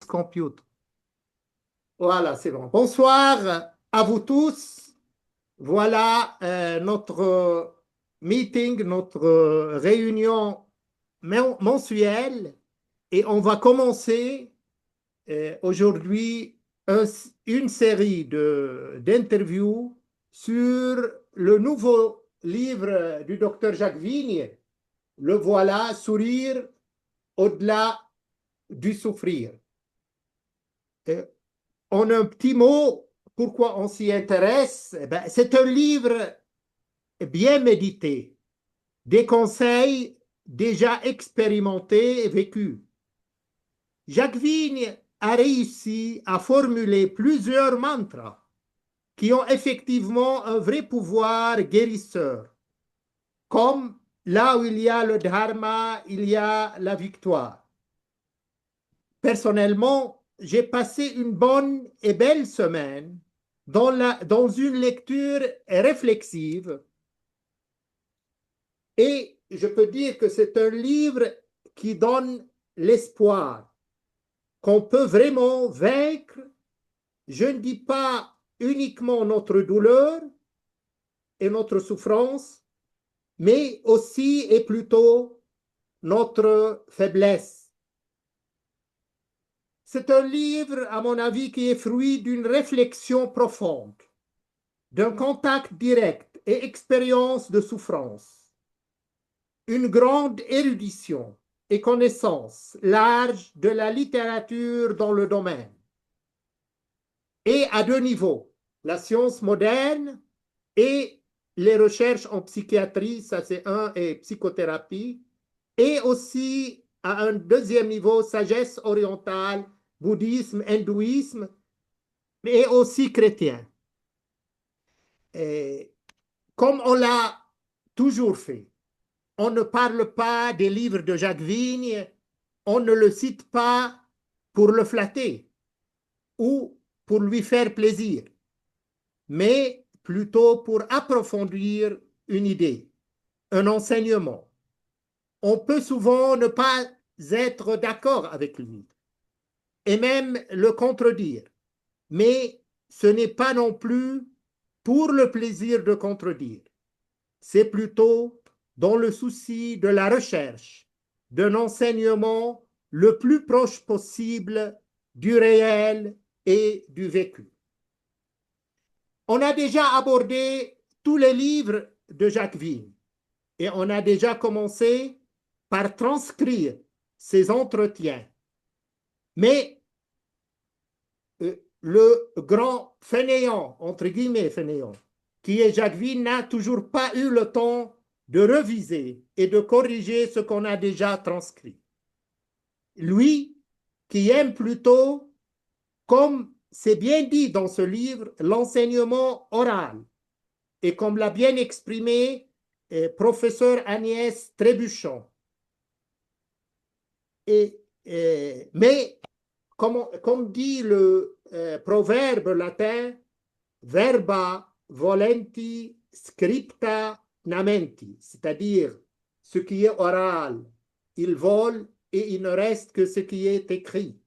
computer. Voilà, c'est bon. Bonsoir à vous tous. Voilà notre meeting, notre réunion mensuelle. Et on va commencer aujourd'hui une série d'interviews sur le nouveau livre du docteur Jacques Vigne, Le voilà, sourire au-delà du souffrir. En un petit mot, pourquoi on s'y intéresse? Eh ben, c'est un livre bien médité, des conseils déjà expérimentés et vécus. Jacques Vigne a réussi à formuler plusieurs mantras qui ont effectivement un vrai pouvoir guérisseur, comme là où il y a le dharma, il y a la victoire. Personnellement, j'ai passé une bonne et belle semaine dans une lecture réflexive et je peux dire que c'est un livre qui donne l'espoir qu'on peut vraiment vaincre, je ne dis pas uniquement notre douleur et notre souffrance, mais aussi et plutôt notre faiblesse. C'est un livre, à mon avis, qui est fruit d'une réflexion profonde, d'un contact direct et expérience de souffrance, une grande érudition et connaissance large de la littérature dans le domaine, et à deux niveaux, la science moderne et les recherches en psychiatrie, ça c'est un, et psychothérapie, et aussi à un deuxième niveau, sagesse orientale, bouddhisme, hindouisme, mais aussi chrétien. Et comme on l'a toujours fait, on ne parle pas des livres de Jacques Vigne, on ne le cite pas pour le flatter ou pour lui faire plaisir, mais plutôt pour approfondir une idée, un enseignement. On peut souvent ne pas être d'accord avec lui et même le contredire, mais ce n'est pas non plus pour le plaisir de contredire. C'est plutôt dans le souci de la recherche d'un enseignement le plus proche possible du réel et du vécu. On a déjà abordé tous les livres de Jacques Vigne et on a déjà commencé par transcrire ces entretiens. Mais le grand fainéant, entre guillemets fainéant, qui est Jacques Vigne, n'a toujours pas eu le temps de reviser et de corriger ce qu'on a déjà transcrit. Lui, qui aime plutôt, comme c'est bien dit dans ce livre, l'enseignement oral, et comme l'a bien exprimé professeur Agnès Trébuchon. Mais comme dit le proverbe latin, verba volenti scripta namenti, c'est-à-dire ce qui est oral, il vole et il ne reste que ce qui est écrit.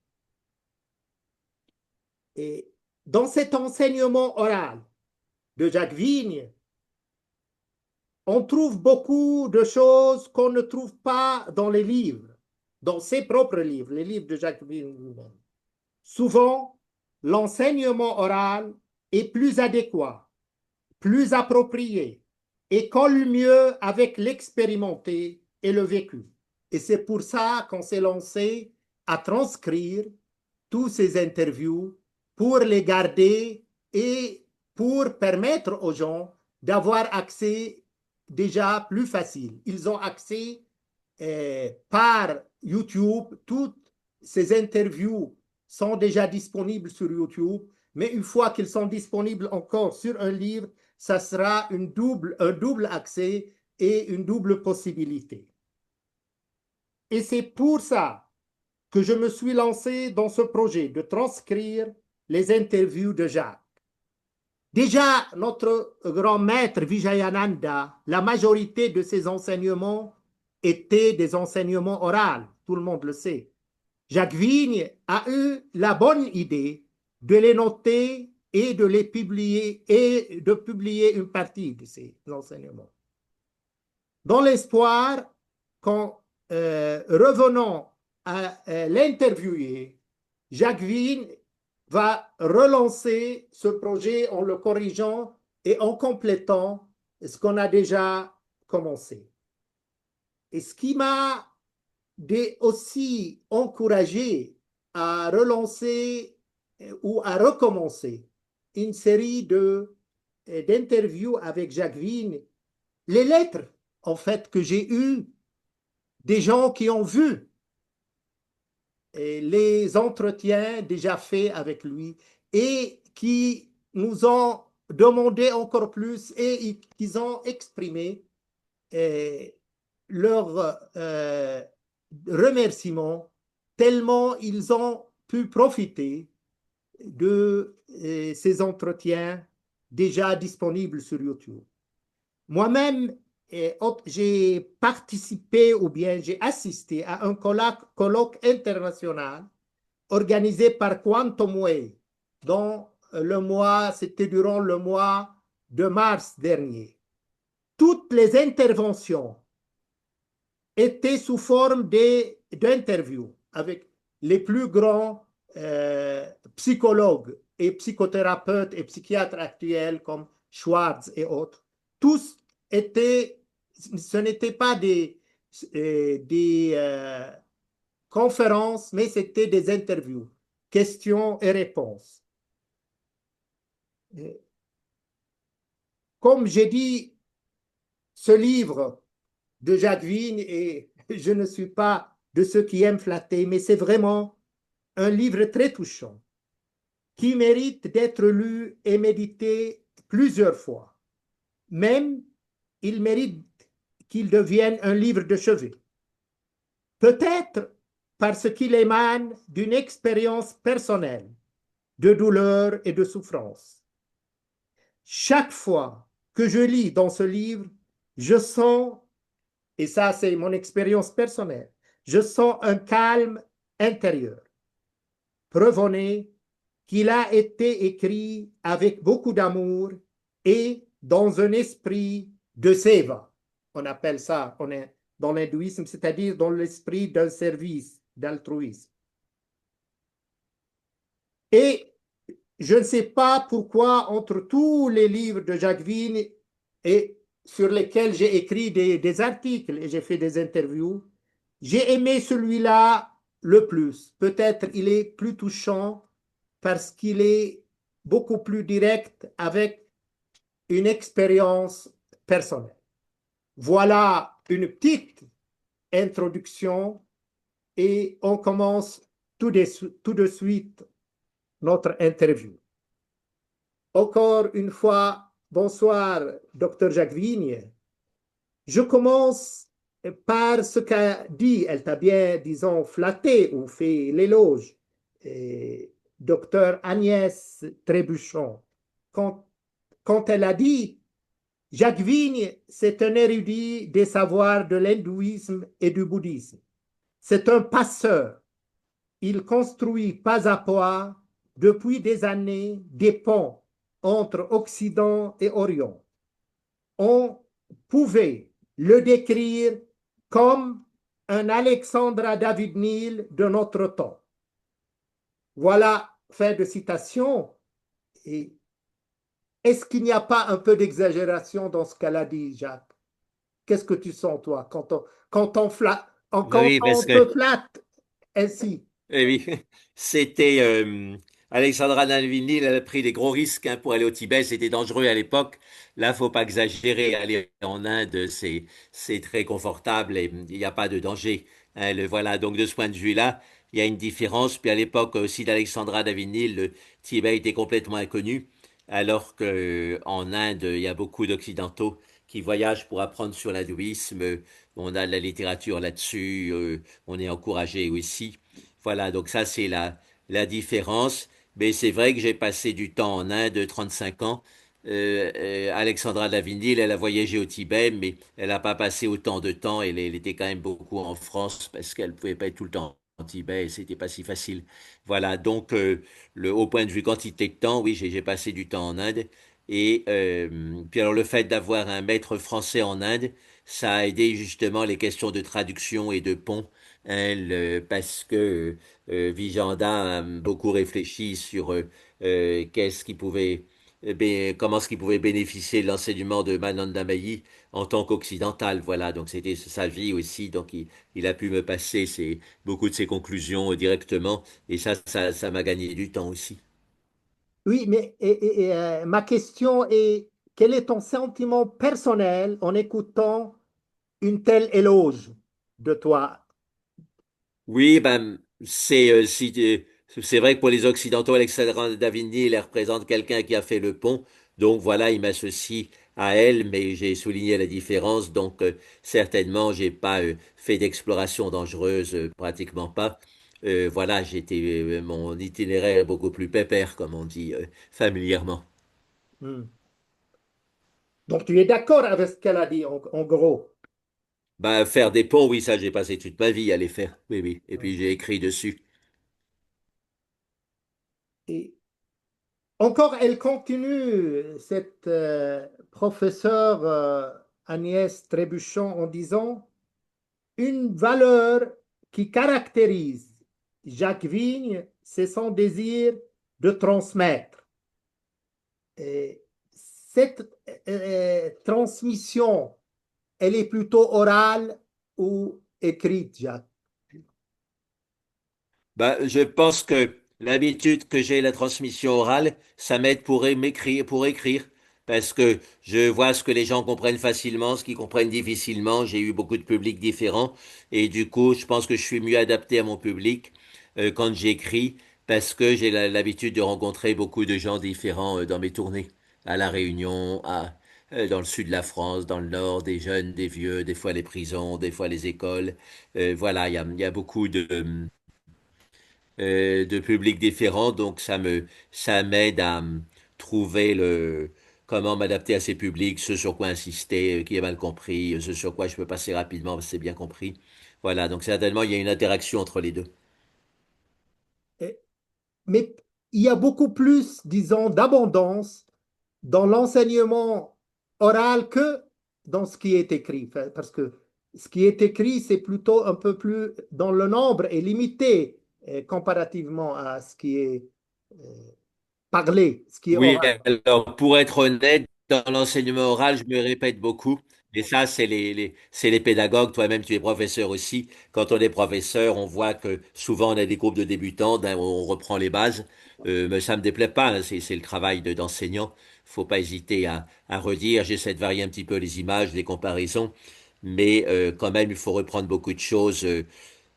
Et dans cet enseignement oral de Jacques Vigne, on trouve beaucoup de choses qu'on ne trouve pas dans les livres, dans ses propres livres, les livres de Jacques Vigne lui-même. Souvent, l'enseignement oral est plus adéquat, plus approprié et colle mieux avec l'expérimenté et le vécu. Et c'est pour ça qu'on s'est lancé à transcrire tous ces interviews pour les garder et pour permettre aux gens d'avoir accès déjà plus facile. Ils ont accès par YouTube. Toutes ces interviews sont déjà disponibles sur YouTube, mais une fois qu'ils sont disponibles encore sur un livre, ça sera un double accès et une double possibilité. Et c'est pour ça que je me suis lancé dans ce projet de transcrire les interviews de Jacques. Déjà, notre grand maître Vijayananda, la majorité de ses enseignements étaient des enseignements oraux, tout le monde le sait. Jacques Vigne a eu la bonne idée de les noter et de les publier et de publier une partie de ces enseignements. Dans l'espoir qu'en revenant à l'interviewer, Jacques Vigne va relancer ce projet en le corrigeant et en complétant ce qu'on a déjà commencé. Et ce qui m'a aussi encouragé à relancer ou à recommencer une série d'interviews avec Jacques Vigne, les lettres en fait que j'ai eues des gens qui ont vu les entretiens déjà faits avec lui et qui nous ont demandé encore plus et qui ont exprimé euh, leur remerciement tellement ils ont pu profiter de ces entretiens déjà disponibles sur YouTube. Moi-même, j'ai participé ou bien j'ai assisté à un colloque international organisé par Quantum Way, dont c'était durant le mois de mars dernier. Toutes les interventions étaient sous forme d'interviews avec les plus grands psychologues et psychothérapeutes et psychiatres actuels comme Schwartz et autres. Tous étaient, ce n'étaient pas des conférences, mais c'était des interviews, questions et réponses. Comme j'ai dit, ce livre de Jacques Vigne, et je ne suis pas de ceux qui aiment flatter, mais c'est vraiment un livre très touchant qui mérite d'être lu et médité plusieurs fois. Même, il mérite qu'il devienne un livre de chevet. Peut-être parce qu'il émane d'une expérience personnelle de douleur et de souffrance. Chaque fois que je lis dans ce livre, je sens, et ça c'est mon expérience personnelle, je sens un calme intérieur. Preuve en est qu'il a été écrit avec beaucoup d'amour et dans un esprit de seva. On appelle ça, on est dans l'hindouisme, c'est-à-dire dans l'esprit d'un service, d'altruisme. Et je ne sais pas pourquoi, entre tous les livres de Jacques Vigne et sur lesquels j'ai écrit des articles et j'ai fait des interviews, j'ai aimé celui-là le plus. Peut-être il est plus touchant parce qu'il est beaucoup plus direct avec une expérience personnelle. Voilà une petite introduction et on commence tout de suite notre interview. Encore une fois, bonsoir, docteur Jacques Vigne. Je commence par ce qu'a dit, elle t'a bien, disons, flatté ou fait l'éloge, docteur Agnès Trébuchon, quand, quand elle a dit Jacques Vigne, c'est un érudit des savoirs de l'hindouisme et du bouddhisme. C'est un passeur. Il construit pas à pas, depuis des années, des ponts entre Occident et Orient. On pouvait le décrire comme un Alexandra David Neal de notre temps. Voilà, fin de citation. Et est-ce qu'il n'y a pas un peu d'exagération dans ce qu'elle a dit, Jacques? Qu'est-ce que tu sens, toi, quand Oui, on parce te que flatte ainsi? oui, c'était Alexandra Navalny, elle a pris des gros risques hein, pour aller au Tibet, c'était dangereux à l'époque. Là, faut pas exagérer. Aller en Inde, c'est très confortable et il n'y a pas de danger. Hein, voilà, donc de ce point de vue-là, il y a une différence. Puis à l'époque aussi d'Alexandra Navalny, le Tibet était complètement inconnu, alors que en Inde, il y a beaucoup d'Occidentaux qui voyagent pour apprendre sur l'hindouisme. On a de la littérature là-dessus, on est encouragé aussi. Voilà, donc ça c'est la différence. Mais c'est vrai que j'ai passé du temps en Inde, 35 ans. Alexandra Davinil, elle a voyagé au Tibet, mais elle n'a pas passé autant de temps. Elle était quand même beaucoup en France parce qu'elle ne pouvait pas être tout le temps Tibet, c'était pas si facile. Voilà, donc au point de vue quantité de temps, oui, j'ai passé du temps en Inde. Et puis alors le fait d'avoir un maître français en Inde, ça a aidé justement les questions de traduction et de pont, hein, parce que Vijanda a beaucoup réfléchi sur qu'est-ce qui pouvait, comment est-ce qu'il pouvait bénéficier de l'enseignement de Mananda Mahi en tant qu'occidental. Voilà, donc c'était sa vie aussi, donc il a pu me passer beaucoup de ses conclusions directement, et ça m'a gagné du temps aussi. Oui, mais ma question est, quel est ton sentiment personnel en écoutant une telle éloge de toi? Oui, ben, c'est vrai que pour les Occidentaux, Alexandra Davigny, elle représente quelqu'un qui a fait le pont. Donc voilà, il m'associe à elle, mais j'ai souligné la différence. Donc certainement, j'ai pas fait d'exploration dangereuse, pratiquement pas. Voilà, mon itinéraire est beaucoup plus pépère, comme on dit familièrement. Hmm. Donc, tu es d'accord avec ce qu'elle a dit, en gros. Bah, faire des ponts, oui, ça, j'ai passé toute ma vie à les faire. Oui, oui. Et puis j'ai écrit dessus. Et encore, elle continue, cette professeure Agnès Trébuchon, en disant, une valeur qui caractérise Jacques Vigne, c'est son désir de transmettre. Et cette transmission, elle est plutôt orale ou écrite, Jacques? Bah, je pense que l'habitude que j'ai la transmission orale, ça m'aide pour écrire, parce que je vois ce que les gens comprennent facilement, ce qu'ils comprennent difficilement. J'ai eu beaucoup de publics différents, et du coup, je pense que je suis mieux adapté à mon public quand j'écris, parce que j'ai l'habitude de rencontrer beaucoup de gens différents dans mes tournées, à La Réunion, dans le sud de la France, dans le nord, des jeunes, des vieux, des fois les prisons, des fois les écoles. Voilà, il y a beaucoup de publics différents, donc ça m'aide à trouver comment m'adapter à ces publics, ce sur quoi insister, qui est mal compris, ce sur quoi je peux passer rapidement parce que c'est bien compris. Voilà, donc certainement il y a une interaction entre les deux. Et- Mais il y a beaucoup plus, disons, d'abondance dans l'enseignement oral que dans ce qui est écrit. Parce que ce qui est écrit, c'est plutôt un peu plus dans le nombre et limité comparativement à ce qui est parlé, ce qui est Oui, oral. alors pour être honnête, dans l'enseignement oral, je me répète beaucoup. Et ça, c'est les pédagogues. Toi-même, tu es professeur aussi. Quand on est professeur, on voit que souvent on a des groupes de débutants, on reprend les bases. Mais ça me déplaît pas, hein, c'est le travail d'enseignant. Faut pas hésiter à redire. J'essaie de varier un petit peu les images, les comparaisons. Mais quand même, il faut reprendre beaucoup de choses.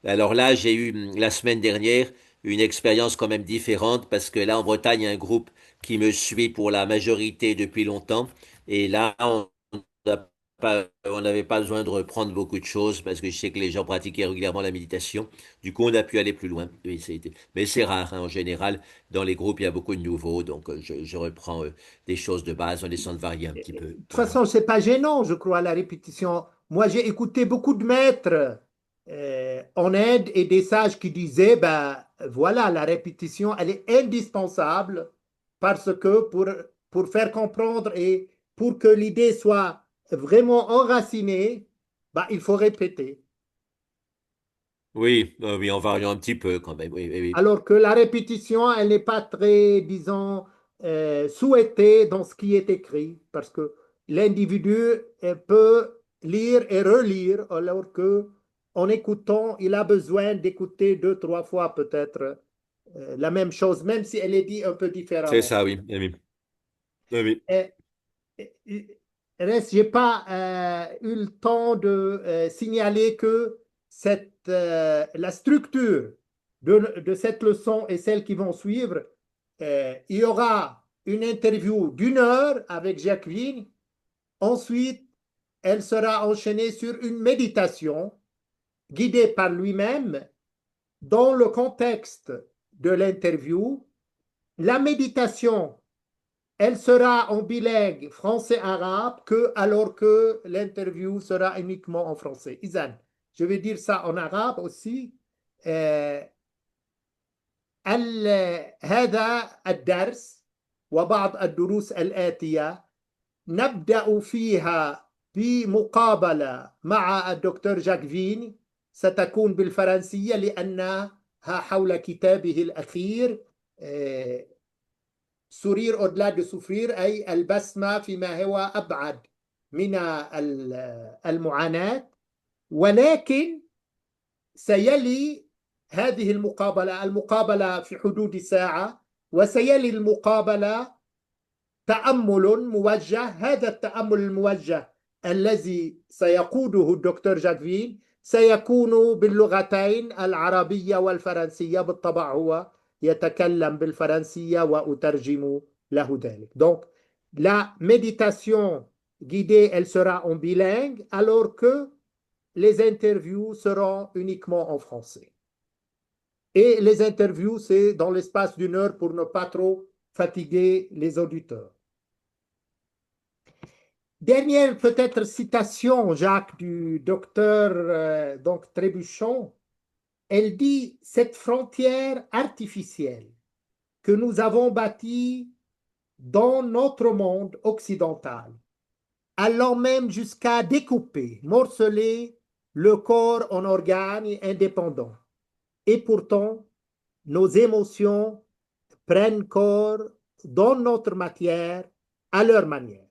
Alors là, j'ai eu la semaine dernière une expérience quand même différente parce que là, en Bretagne, il y a un groupe qui me suit pour la majorité depuis longtemps. Et là, on n'avait pas besoin de reprendre beaucoup de choses parce que je sais que les gens pratiquaient régulièrement la méditation. Du coup, on a pu aller plus loin. Oui, mais c'est rare, hein, en général. Dans les groupes, il y a beaucoup de nouveaux. Donc, je reprends des choses de base en laissant de varier un petit peu. De toute Voilà. façon, c'est pas gênant, je crois, la répétition. Moi, j'ai écouté beaucoup de maîtres en Inde et des sages qui disaient, ben voilà, la répétition, elle est indispensable parce que pour faire comprendre et pour que l'idée soit vraiment enracinée, ben, il faut répéter. Oui, oui, en variant un petit peu quand même. Oui, oui, oui. Alors que la répétition, elle n'est pas très, disons, souhaitée dans ce qui est écrit, parce que l'individu peut lire et relire, alors que en écoutant, il a besoin d'écouter deux, trois fois peut-être la même chose, même si elle est dit un peu C'est différemment. ça, oui. Oui, oui. Oui, oui. Et, reste, j'ai pas eu le temps de signaler que la structure de cette leçon et celles qui vont suivre, il y aura une interview d'une heure avec Jacqueline. Ensuite, elle sera enchaînée sur une méditation guidée par lui-même dans le contexte de l'interview. La méditation, elle sera en bilingue français-arabe alors que l'interview sera uniquement en français. Isan, je vais dire ça en arabe aussi. هذا الدرس وبعض الدروس الآتية نبدأ فيها بمقابلة مع الدكتور جاكفين، ستكون بالفرنسية لأنها حول كتابه الأخير سورير أودلا دو سوفرير، أي البسمة فيما هو أبعد من المعاناة. ولكن سيلي هذه المقابلة في حدود ساعة، وسيلي المقابلة تأمل موجه. هذا التأمل الموجه الذي سيقوده الدكتور جاكفين سيكون باللغتين العربية والفرنسية، بالطبع هو يتكلم بالفرنسية وأترجم له ذلك. Donc, la méditation guidée, elle sera en bilingue, alors que les interviews seront uniquement en français. Et les interviews, c'est dans l'espace d'une heure pour ne pas trop fatiguer les auditeurs. Dernière peut-être citation, Jacques, du docteur donc Trébuchon. Elle dit: cette frontière artificielle que nous avons bâtie dans notre monde occidental, allant même jusqu'à découper, morceler le corps en organes indépendants. Et pourtant, nos émotions prennent corps dans notre matière à leur manière.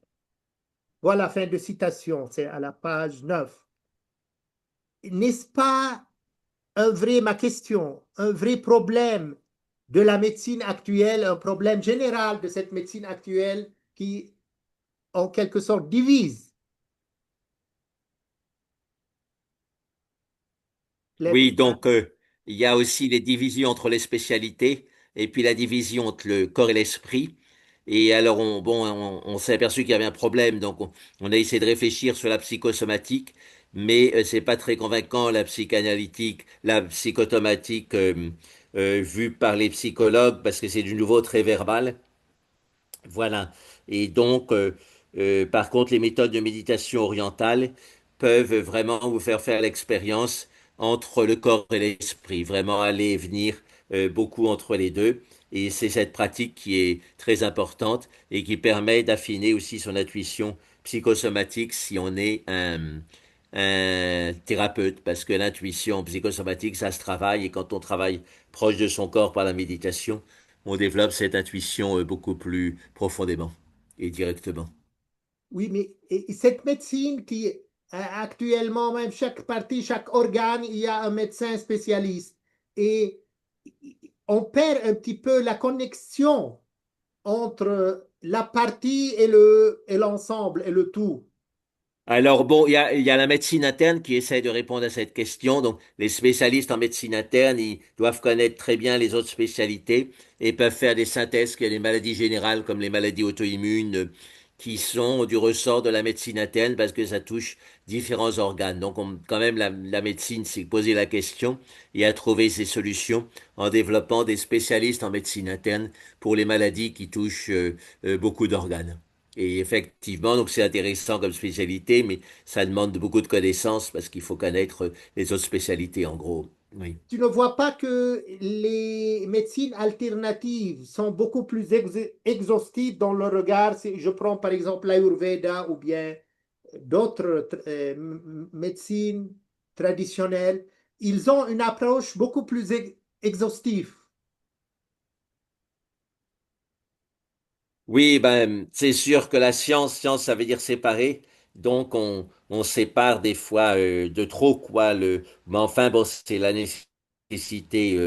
Voilà, fin de citation, c'est à la page 9. N'est-ce pas ma question, un vrai problème de la médecine actuelle, un problème général de cette médecine actuelle qui, en quelque sorte, divise l'être Oui, humain? donc il y a aussi les divisions entre les spécialités et puis la division entre le corps et l'esprit. Et alors, on s'est aperçu qu'il y avait un problème, donc on a essayé de réfléchir sur la psychosomatique, mais c'est pas très convaincant la psychanalytique, la psychotomatique vue par les psychologues parce que c'est du nouveau très verbal. Voilà. Et donc, par contre, les méthodes de méditation orientale peuvent vraiment vous faire faire l'expérience entre le corps et l'esprit, vraiment aller et venir beaucoup entre les deux. Et c'est cette pratique qui est très importante et qui permet d'affiner aussi son intuition psychosomatique si on est un thérapeute, parce que l'intuition psychosomatique, ça se travaille, et quand on travaille proche de son corps par la méditation, on développe cette intuition beaucoup plus profondément et directement. Oui, mais et cette médecine qui, actuellement, même chaque partie, chaque organe, il y a un médecin spécialiste. Et on perd un petit peu la connexion entre la partie et l'ensemble et le tout. Alors bon, il y a la médecine interne qui essaie de répondre à cette question. Donc, les spécialistes en médecine interne, ils doivent connaître très bien les autres spécialités et peuvent faire des synthèses qu'il y a des maladies générales comme les maladies auto-immunes qui sont du ressort de la médecine interne parce que ça touche différents organes. Donc, quand même, la médecine s'est posé la question et a trouvé ses solutions en développant des spécialistes en médecine interne pour les maladies qui touchent beaucoup d'organes. Et effectivement, donc c'est intéressant comme spécialité, mais ça demande beaucoup de connaissances parce qu'il faut connaître les autres spécialités en gros. Oui. Tu ne vois pas que les médecines alternatives sont beaucoup plus exhaustives dans le regard. Si je prends par exemple l'Ayurveda ou bien d'autres médecines traditionnelles, ils ont une approche beaucoup plus exhaustive. Oui, ben, c'est sûr que la science, ça veut dire séparer. Donc, on sépare des fois de trop, quoi. Mais enfin, bon, c'est la nécessité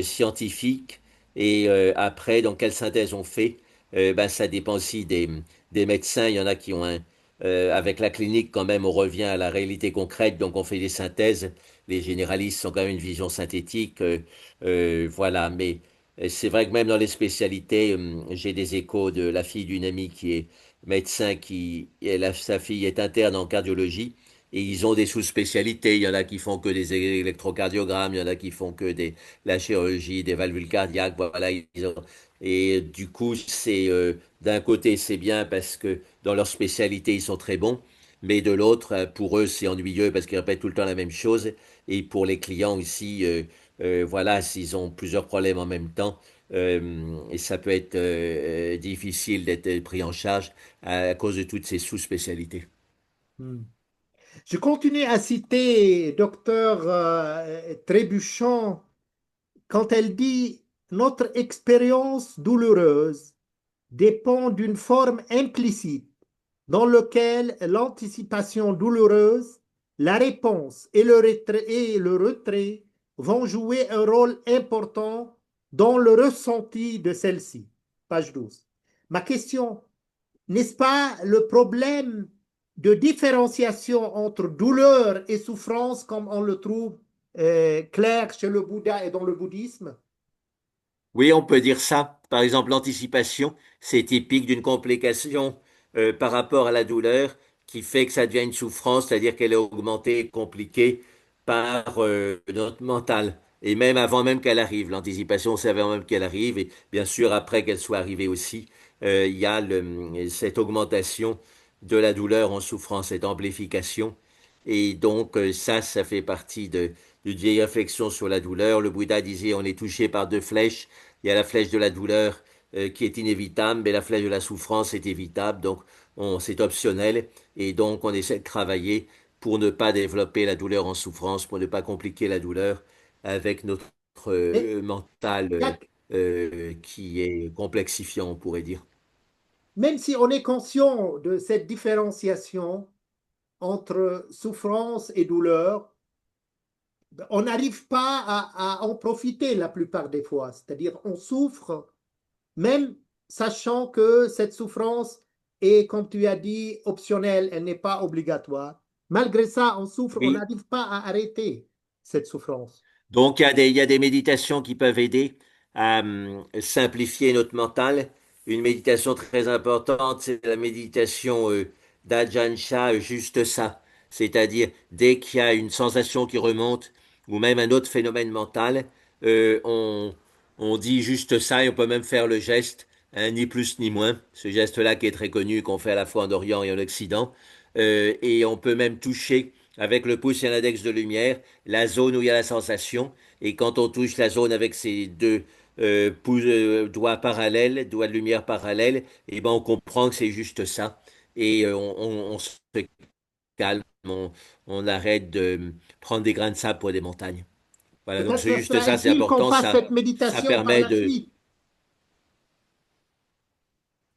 scientifique. Et après, donc, quelle synthèse on fait? Ben, ça dépend aussi des médecins. Il y en a qui ont avec la clinique, quand même, on revient à la réalité concrète. Donc, on fait des synthèses. Les généralistes ont quand même une vision synthétique. Voilà, mais. C'est vrai que même dans les spécialités, j'ai des échos de la fille d'une amie qui est médecin, sa fille est interne en cardiologie, et ils ont des sous-spécialités. Il y en a qui font que des électrocardiogrammes, il y en a qui font que la chirurgie, des valvules cardiaques, voilà. Et du coup, d'un côté, c'est bien parce que dans leur spécialité, ils sont très bons, mais de l'autre, pour eux, c'est ennuyeux parce qu'ils répètent tout le temps la même chose. et pour les clients aussi, voilà, s'ils ont plusieurs problèmes en même temps, et ça peut être difficile d'être pris en charge à cause de toutes ces sous-spécialités. Hmm. Je continue à citer docteur Trébuchon quand elle dit notre expérience douloureuse dépend d'une forme implicite dans laquelle l'anticipation douloureuse, la réponse et le retrait vont jouer un rôle important dans le ressenti de celle-ci. Page 12. Ma question, n'est-ce pas le problème de différenciation entre douleur et souffrance comme on le trouve clair chez le Bouddha et dans le bouddhisme? Oui, on peut dire ça. Par exemple, l'anticipation, c'est typique d'une complication par rapport à la douleur qui fait que ça devient une souffrance, c'est-à-dire qu'elle est augmentée, compliquée par notre mental. Et même avant même qu'elle arrive, l'anticipation, c'est avant même qu'elle arrive, et bien sûr après qu'elle soit arrivée aussi, il y a cette augmentation de la douleur en souffrance, cette amplification. Et donc ça fait partie d'une vieille réflexion sur la douleur. Le Bouddha disait, on est touché par deux flèches. Il y a la flèche de la douleur qui est inévitable, mais la flèche de la souffrance est évitable. Donc, c'est optionnel. Et donc, on essaie de travailler pour ne pas développer la douleur en souffrance, pour ne pas compliquer la douleur avec notre Mais mental Jacques, qui est complexifiant, on pourrait dire. même si on est conscient de cette différenciation entre souffrance et douleur, on n'arrive pas à en profiter la plupart des fois. C'est-à-dire, on souffre même sachant que cette souffrance est, comme tu as dit, optionnelle, elle n'est pas obligatoire. Malgré ça, on souffre, on Oui, n'arrive pas à arrêter cette souffrance. donc, il y a des méditations qui peuvent aider à simplifier notre mental. Une méditation très importante, c'est la méditation d'Ajahn Chah, juste ça. C'est-à-dire, dès qu'il y a une sensation qui remonte, ou même un autre phénomène mental, euh, on, on dit juste ça et on peut même faire le geste, hein, ni plus ni moins. Ce geste-là qui est très connu, qu'on fait à la fois en Orient et en Occident. Et on peut même toucher avec le pouce et l'index de lumière la zone où il y a la sensation. Et quand on touche la zone avec ces deux doigts parallèles, doigts de lumière parallèles, et ben on comprend que c'est juste ça. Et on se calme, on arrête de prendre des grains de sable pour des montagnes. Voilà, donc Peut-être c'est que ce juste sera ça, c'est utile qu'on important, fasse cette ça méditation par permet la de... suite.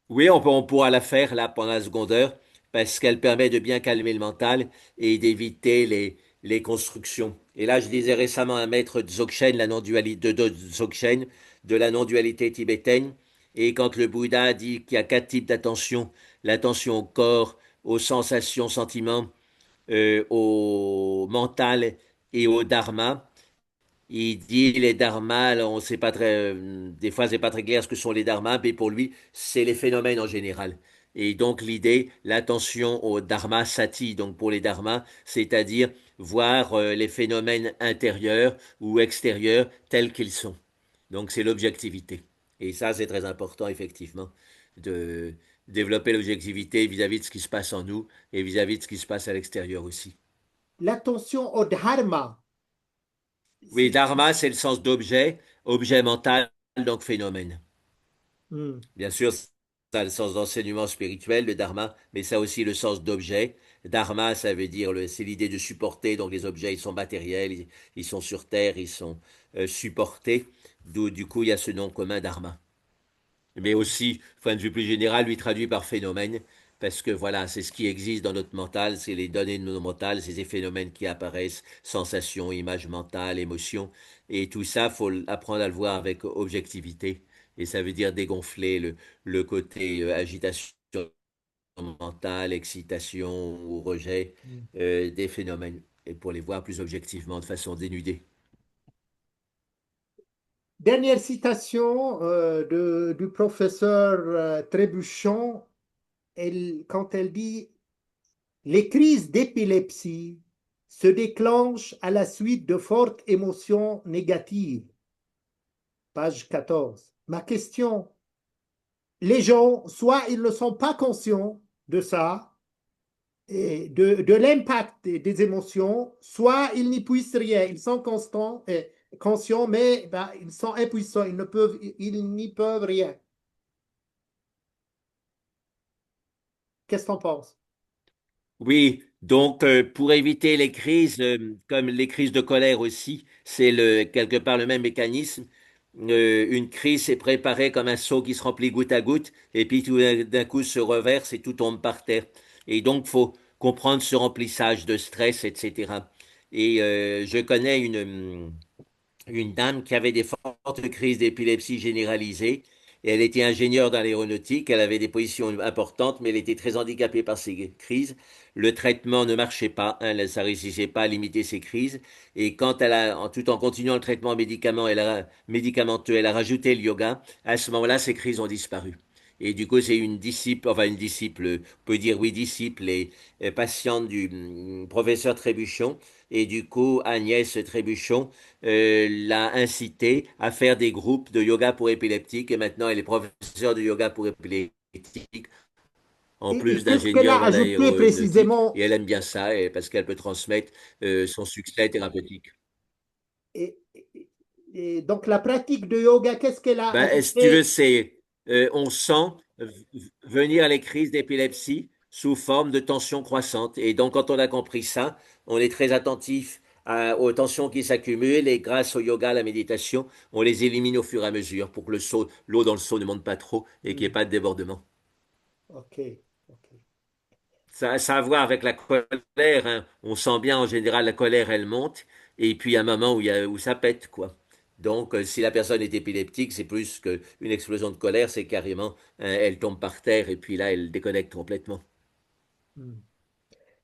Oui, on pourra la faire là pendant la seconde heure parce qu'elle permet de bien calmer le mental et d'éviter les constructions. Et là, je disais récemment un maître Dzogchen, la non-dualité de Dzogchen, de la non-dualité tibétaine. Et quand le Bouddha dit qu'il y a quatre types d'attention, l'attention au corps, aux sensations, sentiments, au mental et au dharma, il dit les dharmas, alors on sait pas très, des fois c'est pas très clair ce que sont les dharmas, mais pour lui c'est les phénomènes en général. Et donc l'idée, l'attention au dharma sati, donc pour les dharmas, c'est-à-dire voir les phénomènes intérieurs ou extérieurs tels qu'ils sont. Donc c'est l'objectivité. Et ça c'est très important effectivement de développer l'objectivité vis-à-vis de ce qui se passe en nous et vis-à-vis de ce qui se passe à l'extérieur aussi. L'attention au dharma. Oui, dharma, c'est le sens d'objet, objet mental, donc phénomène. Hmm. Bien sûr, ça a le sens d'enseignement spirituel, le dharma, mais ça a aussi le sens d'objet. Dharma, ça veut dire, c'est l'idée de supporter, donc les objets, ils sont matériels, ils sont sur terre, ils sont supportés. D'où, du coup, il y a ce nom commun dharma. Mais aussi, point de vue plus général, lui traduit par phénomène, parce que voilà, c'est ce qui existe dans notre mental, c'est les données de notre mental, c'est ces phénomènes qui apparaissent, sensations, images mentales, émotions, et tout ça, faut apprendre à le voir avec objectivité, et ça veut dire dégonfler le côté agitation mentale, excitation ou rejet des phénomènes, et pour les voir plus objectivement, de façon dénudée. Dernière citation du professeur Trébuchon, quand elle dit les crises d'épilepsie se déclenchent à la suite de fortes émotions négatives. Page 14. Ma question, les gens, soit ils ne sont pas conscients de ça, de l'impact des émotions, soit ils n'y puissent rien, ils sont constants, conscients, mais bah, ils sont impuissants, ils n'y peuvent rien. Qu'est-ce que tu en penses? Oui, donc pour éviter les crises, comme les crises de colère aussi, c'est quelque part le même mécanisme. Une crise c'est préparée comme un seau qui se remplit goutte à goutte, et puis tout d'un coup se reverse et tout tombe par terre. Et donc faut comprendre ce remplissage de stress, etc. Et je connais une dame qui avait des fortes crises d'épilepsie généralisée. Et elle était ingénieure dans l'aéronautique, elle avait des positions importantes, mais elle était très handicapée par ces crises. Le traitement ne marchait pas, hein, ça ne réussissait pas à limiter ses crises. Et quand tout en continuant le traitement médicamenteux, elle a rajouté le yoga, à ce moment-là, ses crises ont disparu. Et du coup, c'est une disciple, on peut dire oui, disciple et patiente du professeur Trébuchon. Et du coup, Agnès Trébuchon l'a incité à faire des groupes de yoga pour épileptiques et maintenant elle est professeure de yoga pour épileptiques en Et plus qu'est-ce qu'elle d'ingénieure a dans ajouté l'aéronautique précisément? et elle aime bien ça parce qu'elle peut transmettre son succès thérapeutique. Et, et donc la pratique de yoga, qu'est-ce qu'elle a Ben, si tu veux, ajouté? on sent venir les crises d'épilepsie sous forme de tensions croissantes. Et donc, quand on a compris ça, on est très attentif aux tensions qui s'accumulent et grâce au yoga, à la méditation, on les élimine au fur et à mesure pour que l'eau dans le seau ne monte pas trop et qu'il n'y ait Hmm, pas de débordement. ok, ok. Ça a à voir avec la colère, hein. On sent bien en général la colère, elle monte, et puis il y a un moment où ça pète, quoi. Donc, si la personne est épileptique, c'est plus qu'une explosion de colère, c'est carrément, hein, elle tombe par terre et puis là, elle déconnecte complètement. Hmm.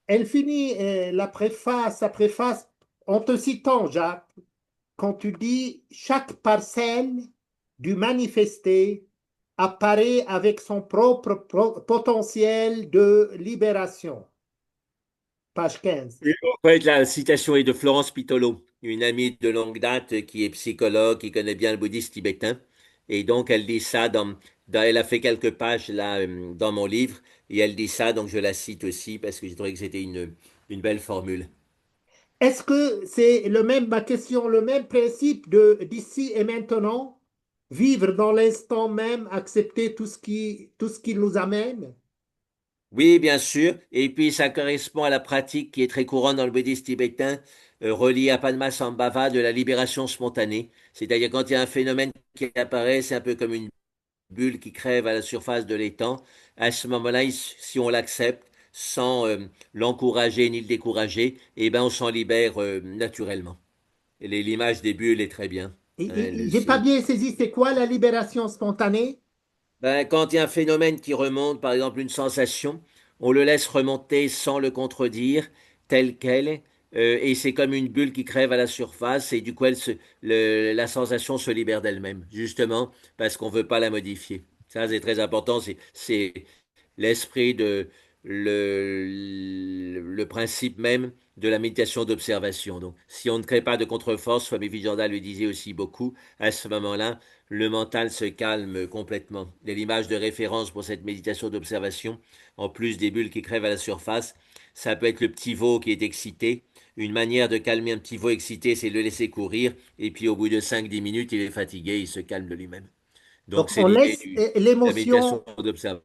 Elle finit sa préface en te citant, Jacques, quand tu dis chaque parcelle du manifesté apparaît avec son propre potentiel de libération. Page 15. Et en fait, la citation est de Florence Pitolo, une amie de longue date qui est psychologue, qui connaît bien le bouddhisme tibétain. Et donc, elle dit ça elle a fait quelques pages là dans mon livre, et elle dit ça, donc je la cite aussi parce que j'ai trouvé que c'était une belle formule. Est-ce que c'est ma question, le même principe de d'ici et maintenant, vivre dans l'instant même, accepter tout ce qui nous amène? Oui, bien sûr. Et puis, ça correspond à la pratique qui est très courante dans le bouddhisme tibétain, reliée à Padmasambhava de la libération spontanée. C'est-à-dire quand il y a un phénomène qui apparaît, c'est un peu comme une bulle qui crève à la surface de l'étang. À ce moment-là, si on l'accepte, sans l'encourager ni le décourager, eh ben, on s'en libère naturellement. Et l'image des bulles est très bien. Hein, J'ai pas bien saisi, c'est quoi la libération spontanée? Ben, quand il y a un phénomène qui remonte, par exemple une sensation, on le laisse remonter sans le contredire, tel quel, et c'est comme une bulle qui crève à la surface, et du coup, la sensation se libère d'elle-même, justement parce qu'on ne veut pas la modifier. Ça, c'est très important, c'est l'esprit le principe même de la méditation d'observation. Donc, si on ne crée pas de contre-force, Swami Vijayana le disait aussi beaucoup, à ce moment-là, le mental se calme complètement. Et l'image de référence pour cette méditation d'observation, en plus des bulles qui crèvent à la surface, ça peut être le petit veau qui est excité. Une manière de calmer un petit veau excité, c'est de le laisser courir, et puis au bout de 5 10 minutes, il est fatigué, il se calme de lui-même. Donc Donc c'est l'idée de la méditation l'émotion, d'observation.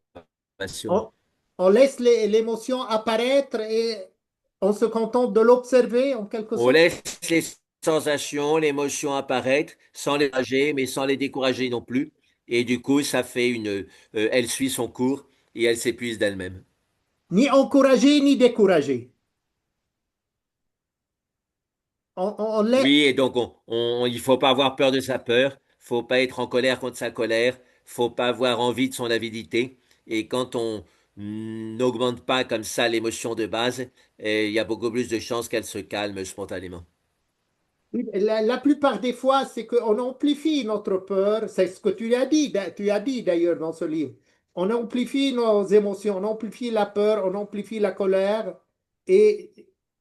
on, on laisse l'émotion apparaître et on se contente de l'observer en quelque On sorte. laisse les sensations, l'émotion apparaître, sans les encourager, mais sans les décourager non plus. Et du coup, elle suit son cours et elle s'épuise d'elle-même. Ni encourager ni décourager. On Oui, l'est. et donc il faut pas avoir peur de sa peur, faut pas être en colère contre sa colère, faut pas avoir envie de son avidité. Et quand on n'augmente pas comme ça l'émotion de base, il y a beaucoup plus de chances qu'elle se calme spontanément. Oui, la plupart des fois, c'est qu'on amplifie notre peur. C'est ce que tu as dit d'ailleurs dans ce livre. On amplifie nos émotions, on amplifie la peur, on amplifie la colère. Et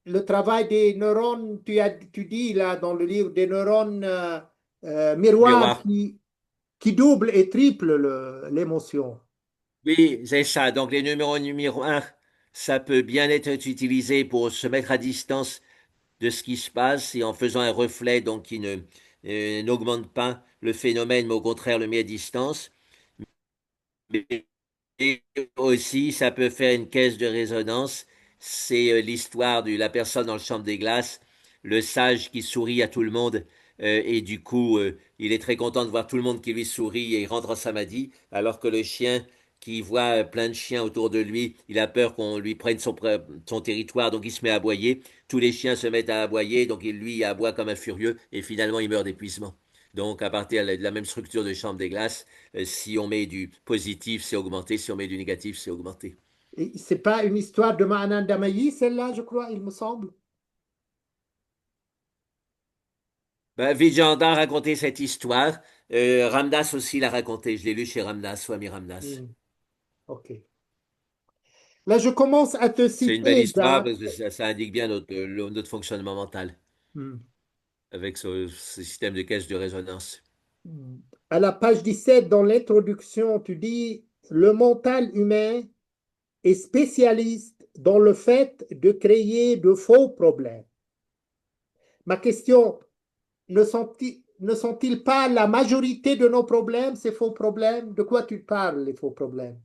le travail des neurones, tu dis là dans le livre, des neurones miroirs Miroir. qui doublent et triplent l'émotion. Oui, c'est ça. Donc les numéros miroirs, ça peut bien être utilisé pour se mettre à distance de ce qui se passe et en faisant un reflet donc qui n'augmente pas le phénomène, mais au contraire le met à distance. Mais et aussi, ça peut faire une caisse de résonance. C'est l'histoire de la personne dans le champ des glaces, le sage qui sourit à tout le monde, et du coup, il est très content de voir tout le monde qui lui sourit et il rentre en samadhi, alors que le chien qui voit plein de chiens autour de lui, il a peur qu'on lui prenne son territoire, donc il se met à aboyer. Tous les chiens se mettent à aboyer, donc il lui aboie comme un furieux, et finalement il meurt d'épuisement. Donc, à partir de la même structure de chambre des glaces, si on met du positif, c'est augmenté. Si on met du négatif, c'est augmenté. Et c'est pas une histoire de Mahananda Mahi, celle-là, je crois, il me semble. Ben, Vijayanda a raconté cette histoire. Ramdas aussi l'a raconté. Je l'ai lu chez Ramdas, Swami Ramdas. Hmm, ok. Là, je commence à te C'est une belle citer, histoire Jacques. parce que ça indique bien notre fonctionnement mental Hmm, avec ce système de caisse de résonance. hmm. À la page 17, dans l'introduction, tu dis, le mental humain est spécialiste dans le fait de créer de faux problèmes. Ma question, ne sont-ils pas la majorité de nos problèmes, ces faux problèmes? De quoi tu parles, les faux problèmes?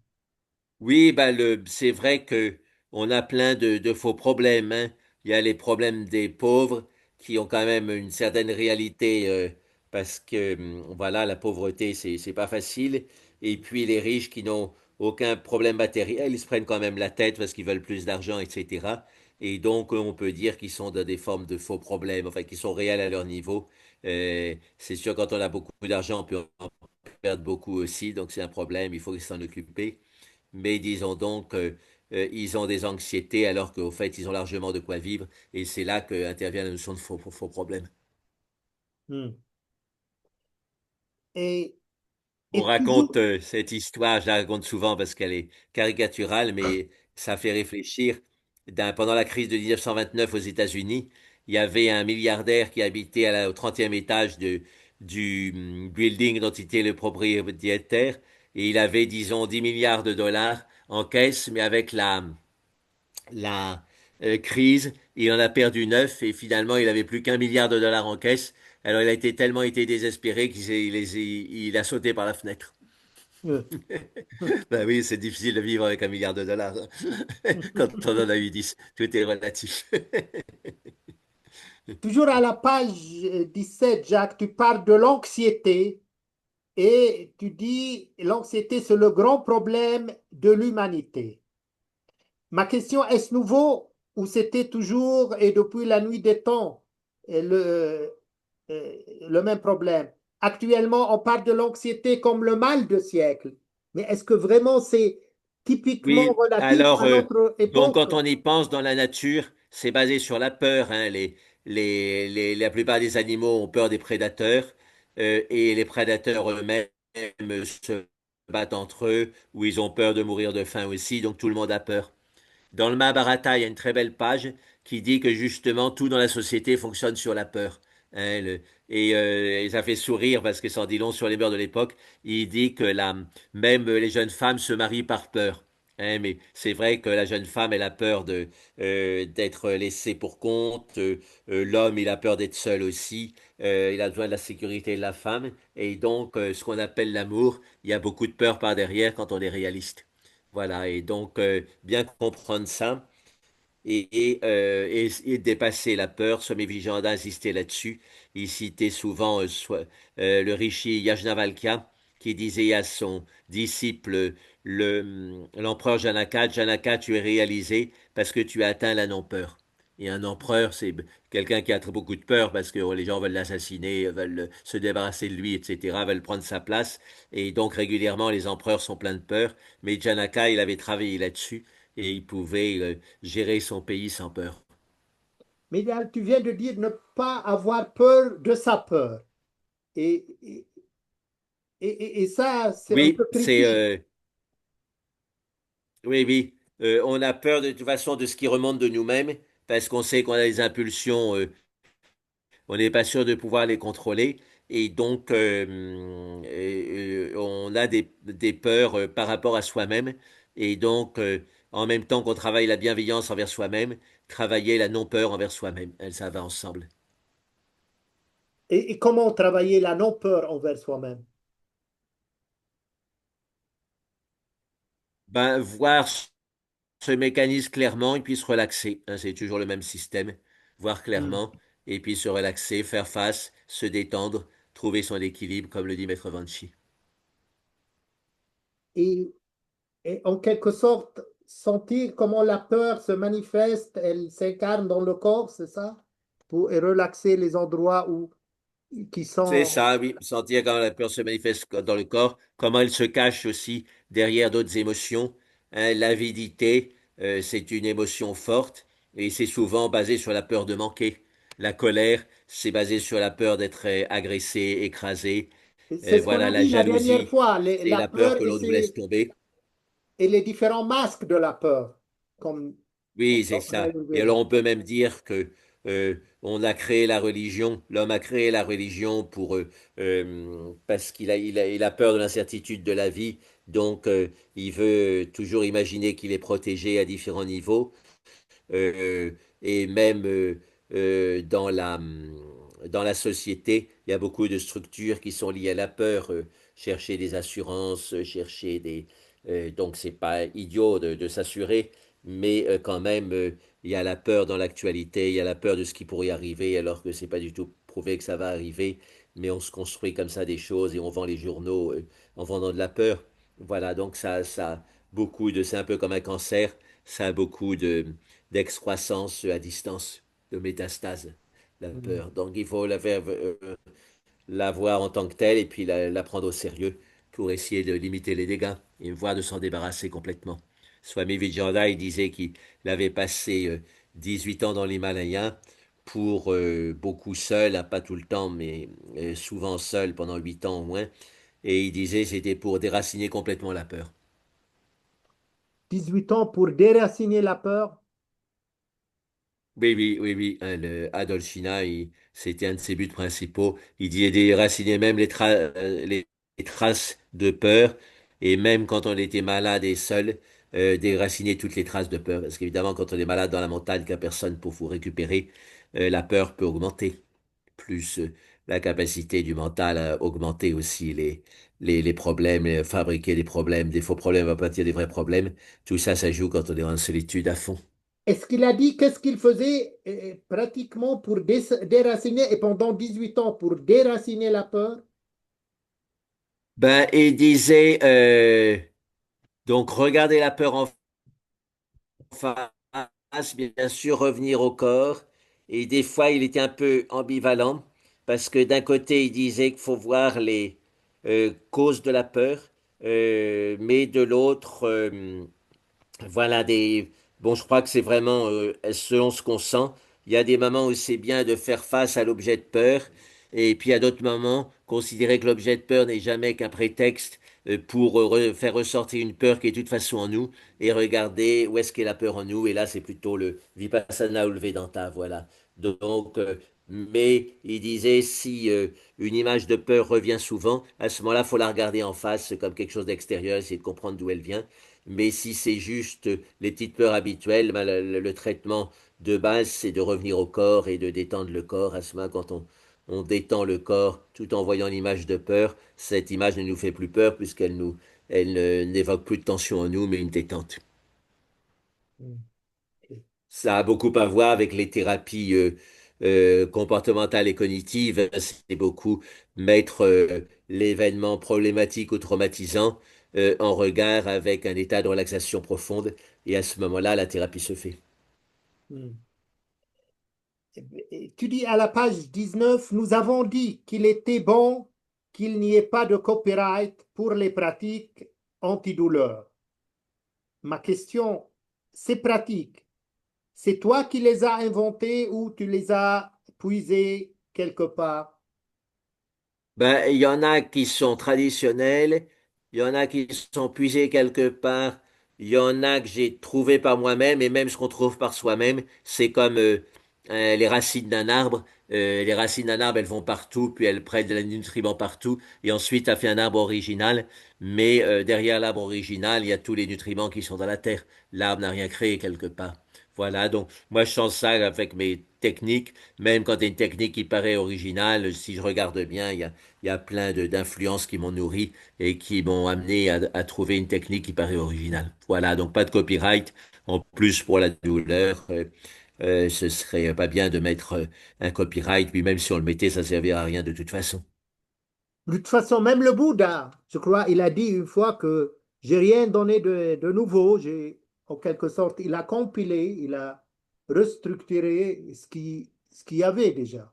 Oui, ben c'est vrai que on a plein de faux problèmes, hein. Il y a les problèmes des pauvres qui ont quand même une certaine réalité parce que voilà, la pauvreté c'est pas facile. Et puis les riches qui n'ont aucun problème matériel, ils se prennent quand même la tête parce qu'ils veulent plus d'argent, etc. Et donc on peut dire qu'ils sont dans des formes de faux problèmes, enfin qui sont réels à leur niveau. C'est sûr quand on a beaucoup d'argent, on peut en perdre beaucoup aussi, donc c'est un problème, il faut s'en occuper. Mais disons donc, ils ont des anxiétés alors qu'au fait, ils ont largement de quoi vivre. Et c'est là qu'intervient la notion de faux problème. Hmm. Et, On et toujours, raconte cette histoire, je la raconte souvent parce qu'elle est caricaturale, mais ça fait réfléchir. Pendant la crise de 1929 aux États-Unis, il y avait un milliardaire qui habitait au 30e étage du building dont il était le propriétaire. Et il avait, disons, 10 milliards de dollars en caisse, mais avec la crise, il en a perdu 9 et finalement il avait plus qu'1 milliard de dollars en caisse. Alors il a tellement été désespéré qu'il a sauté par la fenêtre. euh, Ben oui, c'est difficile de vivre avec 1 milliard de dollars, hein. Quand on en a eu 10, tout est relatif. toujours à la page 17, Jacques, tu parles de l'anxiété et tu dis l'anxiété, c'est le grand problème de l'humanité. Ma question, est-ce nouveau ou c'était toujours et depuis la nuit des temps le même problème? Actuellement, on parle de l'anxiété comme le mal de siècle, mais est-ce que vraiment c'est typiquement Oui, relatif alors, à notre donc époque? quand on y pense dans la nature, c'est basé sur la peur, hein. La plupart des animaux ont peur des prédateurs et les prédateurs eux-mêmes se battent entre eux ou ils ont peur de mourir de faim aussi, donc tout le monde a peur. Dans le Mahabharata, il y a une très belle page qui dit que justement tout dans la société fonctionne sur la peur. Hein, et ça fait sourire parce que ça en dit long sur les mœurs de l'époque. Il dit que même les jeunes femmes se marient par peur. Hein, mais c'est vrai que la jeune femme, elle a peur d'être laissée pour compte. L'homme, il a peur d'être seul aussi. Il a besoin de la sécurité de la femme. Et donc, ce qu'on appelle l'amour, il y a beaucoup de peur par derrière quand on est réaliste. Voilà, et donc bien comprendre ça et dépasser la peur. Swami Vivekananda insistait là-dessus. Il citait souvent le rishi Yajnavalkya qui disait à son disciple, l'empereur Janaka, Janaka, tu es réalisé parce que tu as atteint la non-peur. Et un empereur, c'est quelqu'un qui a très beaucoup de peur parce que les gens veulent l'assassiner, veulent se débarrasser de lui, etc., veulent prendre sa place. Et donc régulièrement, les empereurs sont pleins de peur. Mais Janaka, il avait travaillé là-dessus et il pouvait gérer son pays sans peur. Mais là, tu viens de dire ne pas avoir peur de sa peur. Et, et, et ça, c'est un peu Oui, critique. oui, oui. On a peur de toute façon de ce qui remonte de nous-mêmes parce qu'on sait qu'on a des impulsions, on n'est pas sûr de pouvoir les contrôler et donc on a des peurs par rapport à soi-même et donc en même temps qu'on travaille la bienveillance envers soi-même, travailler la non-peur envers soi-même. Ça va ensemble. Et comment travailler la non-peur envers soi-même? Ben, voir ce mécanisme clairement et puis se relaxer. Hein, c'est toujours le même système. Voir Hmm. clairement et puis se relaxer, faire face, se détendre, trouver son équilibre, comme le dit Maître Vanchi. Et, et en quelque sorte, sentir comment la peur se manifeste, elle s'incarne dans le corps, c'est ça? Pour et relaxer les endroits qui C'est sont... ça, oui. Sentir quand la peur se manifeste dans le corps, comment elle se cache aussi derrière d'autres émotions. Hein, l'avidité, c'est une émotion forte et c'est souvent basé sur la peur de manquer. La colère, c'est basé sur la peur d'être agressé, écrasé. C'est ce qu'on Voilà, a la dit la dernière jalousie, fois, c'est la la peur peur que l'on nous laisse tomber. et les différents masques de la peur, comme Oui, c'est on a ça. Et élevé alors dans... on peut même dire que on a créé la religion, l'homme a créé la religion pour parce qu'il a peur de l'incertitude de la vie, donc il veut toujours imaginer qu'il est protégé à différents niveaux et même dans la société, il y a beaucoup de structures qui sont liées à la peur, chercher des assurances, chercher des donc c'est pas idiot de s'assurer, mais quand même il y a la peur dans l'actualité, il y a la peur de ce qui pourrait arriver alors que c'est pas du tout prouvé que ça va arriver, mais on se construit comme ça des choses et on vend les journaux en vendant de la peur. Voilà, donc ça beaucoup de c'est un peu comme un cancer, ça a beaucoup de d'excroissance à distance, de métastase, la Mm. peur. Donc il faut la voir en tant que telle et puis la prendre au sérieux pour essayer de limiter les dégâts et voire de s'en débarrasser complètement. Swami Vijayana, il disait qu'il avait passé 18 ans dans l'Himalaya pour beaucoup seul, hein, pas tout le temps, mais souvent seul pendant 8 ans au moins. Et il disait c'était pour déraciner complètement la peur. 18 ans pour déraciner la peur. Oui, oui, oui, oui. Hein, Adolfina, c'était un de ses buts principaux. Il disait déraciner même les traces de peur, et même quand on était malade et seul, déraciner toutes les traces de peur. Parce qu'évidemment, quand on est malade dans la montagne, qu'il n'y a personne pour vous récupérer, la peur peut augmenter. Plus la capacité du mental à augmenter aussi les problèmes, fabriquer des problèmes, des faux problèmes à partir des vrais problèmes. Tout ça, ça joue quand on est en solitude à fond. Est-ce qu'il a dit qu'est-ce qu'il faisait pratiquement pour déraciner et pendant 18 ans pour déraciner la peur? Ben, il disait, donc, regarder la peur en face, bien sûr, revenir au corps. Et des fois, il était un peu ambivalent parce que d'un côté, il disait qu'il faut voir les causes de la peur, mais de l'autre, voilà des. Bon, je crois que c'est vraiment selon ce qu'on sent. Il y a des moments où c'est bien de faire face à l'objet de peur, et puis à d'autres moments, considérer que l'objet de peur n'est jamais qu'un prétexte pour faire ressortir une peur qui est de toute façon en nous, et regarder où est-ce qu'est la peur en nous. Et là, c'est plutôt le Vipassana ou le Vedanta, voilà. Donc, mais il disait si une image de peur revient souvent, à ce moment-là, il faut la regarder en face comme quelque chose d'extérieur, essayer de comprendre d'où elle vient. Mais si c'est juste les petites peurs habituelles, ben, le traitement de base, c'est de revenir au corps et de détendre le corps. À ce moment, quand on détend le corps tout en voyant l'image de peur, cette image ne nous fait plus peur puisqu'elle n'évoque plus de tension en nous, mais une détente. Hmm. Ok. Ça a beaucoup à voir avec les thérapies comportementales et cognitives. C'est beaucoup mettre l'événement problématique ou traumatisant en regard avec un état de relaxation profonde. Et à ce moment-là, la thérapie se fait. Hmm. Et tu dis à la page 19, nous avons dit qu'il était bon qu'il n'y ait pas de copyright pour les pratiques antidouleurs. Ma question, ces pratiques, c'est toi qui les as inventées ou tu les as puisées quelque part? Ben, il y en a qui sont traditionnels, il y en a qui sont puisés quelque part, il y en a que j'ai trouvé par moi-même, et même ce qu'on trouve par soi-même, c'est comme les racines d'un arbre. Les racines d'un arbre, elles vont partout, puis elles prennent des nutriments partout, et ensuite, ça fait un arbre original. Mais derrière l'arbre original, il y a tous les nutriments qui sont dans la terre. L'arbre n'a rien créé quelque part. Voilà, donc moi je sens ça avec mes techniques, même quand il y a une technique qui paraît originale, si je regarde bien, il y a plein d'influences qui m'ont nourri et qui m'ont amené à trouver une technique qui paraît originale. Voilà, donc pas de copyright, en plus pour la douleur. Ce serait pas bien de mettre un copyright, puis même si on le mettait, ça servira à rien de toute façon. De toute façon, même le Bouddha, je crois, il a dit une fois que j'ai rien donné de nouveau. En quelque sorte, il a compilé, il a restructuré ce qu'il y avait déjà.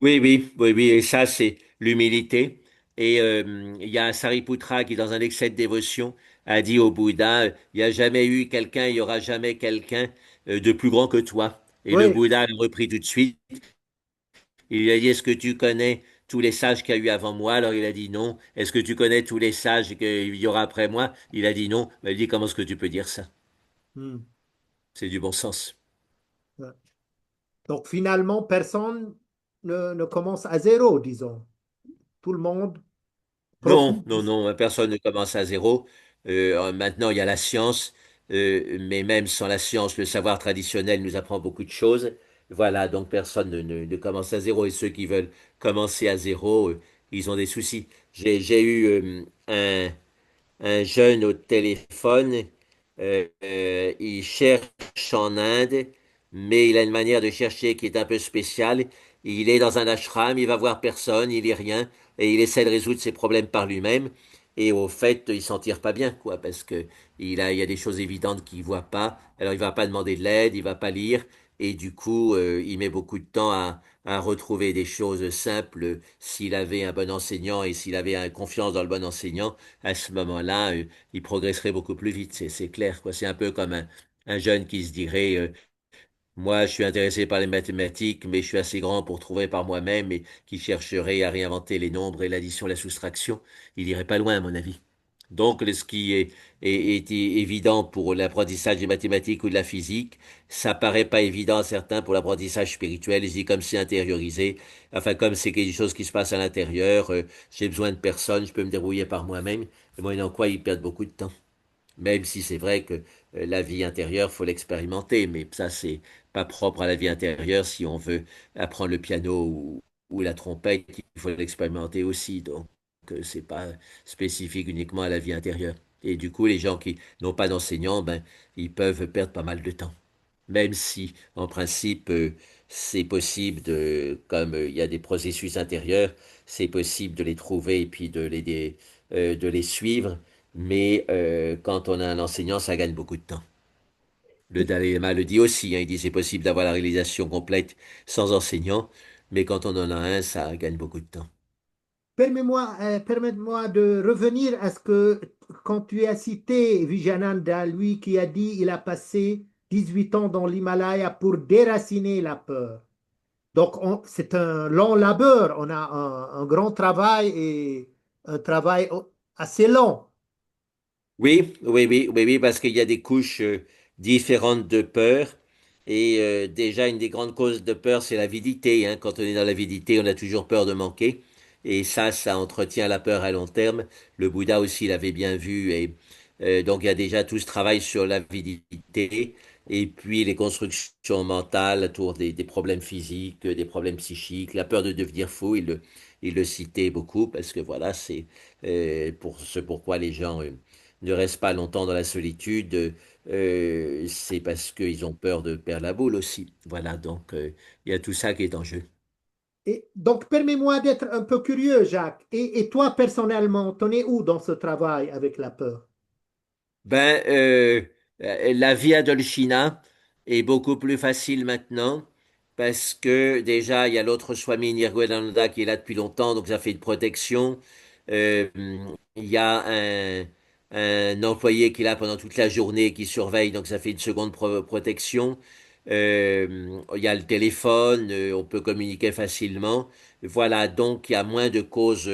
Oui, oui, oui, oui, et ça, c'est l'humilité. Et il y a Sariputra qui, dans un excès de dévotion, a dit au Bouddha, il n'y a jamais eu quelqu'un, il n'y aura jamais quelqu'un de plus grand que toi. Et le Oui. Bouddha l'a repris tout de suite. Il lui a dit, est-ce que tu connais tous les sages qu'il y a eu avant moi? Alors il a dit non. Est-ce que tu connais tous les sages qu'il y aura après moi? Il a dit non. Il a dit, comment est-ce que tu peux dire ça? Hmm. C'est du bon sens. Ouais. Donc finalement, personne ne commence à zéro, disons. Tout le monde Non, profite. non, non, personne ne commence à zéro. Maintenant, il y a la science, mais même sans la science, le savoir traditionnel nous apprend beaucoup de choses. Voilà, donc personne ne commence à zéro. Et ceux qui veulent commencer à zéro, ils ont des soucis. J'ai eu un jeune au téléphone, il cherche en Inde, mais il a une manière de chercher qui est un peu spéciale. Il est dans un ashram, il va voir personne, il lit rien, et il essaie de résoudre ses problèmes par lui-même. Et au fait, il s'en tire pas bien, quoi, parce que il y a des choses évidentes qu'il voit pas. Alors il va pas demander de l'aide, il va pas lire, et du coup, il met beaucoup de temps à retrouver des choses simples. S'il avait un bon enseignant et s'il avait confiance dans le bon enseignant, à ce moment-là, il progresserait beaucoup plus vite, c'est clair, quoi. C'est un peu comme un jeune qui se dirait, moi, je suis intéressé par les mathématiques, mais je suis assez grand pour trouver par moi-même et qui chercherait à réinventer les nombres et l'addition, la soustraction. Il irait pas loin, à mon avis. Donc, ce qui est évident pour l'apprentissage des mathématiques ou de la physique, ça paraît pas évident à certains pour l'apprentissage spirituel. Ils disent comme c'est intériorisé, enfin comme c'est quelque chose qui se passe à l'intérieur, j'ai besoin de personne, je peux me débrouiller par moi-même. Et moyennant quoi, ils perdent beaucoup de temps. Même si c'est vrai que la vie intérieure, faut l'expérimenter, mais ça, c'est pas propre à la vie intérieure. Si on veut apprendre le piano ou la trompette, il faut l'expérimenter aussi. Donc, c'est pas spécifique uniquement à la vie intérieure. Et du coup, les gens qui n'ont pas d'enseignant, ben, ils peuvent perdre pas mal de temps. Même si, en principe, c'est possible comme il y a des processus intérieurs, c'est possible de les trouver et puis de les suivre. Mais quand on a un enseignant, ça gagne beaucoup de temps. Le Et Dalai Lama le dit aussi, hein, il dit c'est possible d'avoir la réalisation complète sans enseignant, mais quand on en a un, ça gagne beaucoup de temps. permets-moi de revenir à ce que, quand tu as cité Vijayananda, lui qui a dit il a passé 18 ans dans l'Himalaya pour déraciner la peur. Donc, c'est un long labeur. On a un grand travail et un travail assez long. Oui, oui, oui, oui, oui, parce qu'il y a des couches différentes de peur. Et déjà, une des grandes causes de peur, c'est l'avidité, hein. Quand on est dans l'avidité, on a toujours peur de manquer. Et ça entretient la peur à long terme. Le Bouddha aussi l'avait bien vu. Et donc, il y a déjà tout ce travail sur l'avidité. Et puis, les constructions mentales autour des problèmes physiques, des problèmes psychiques, la peur de devenir fou, il le citait beaucoup parce que voilà, c'est pour ce pourquoi les gens ne restent pas longtemps dans la solitude, c'est parce qu'ils ont peur de perdre la boule aussi. Voilà, donc il y a tout ça qui est en jeu. Et donc, permets-moi d'être un peu curieux, Jacques. Et toi, personnellement, t'en es où dans ce travail avec la peur? Ben, la vie à Dolcina est beaucoup plus facile maintenant parce que déjà, il y a l'autre Swami Nirguadananda qui est là depuis longtemps, donc ça fait une protection. Euh, il y a un employé qui est là pendant toute la journée qui surveille, donc ça fait une seconde protection. Il y a le téléphone, on peut communiquer facilement. voilà, donc il y a moins de causes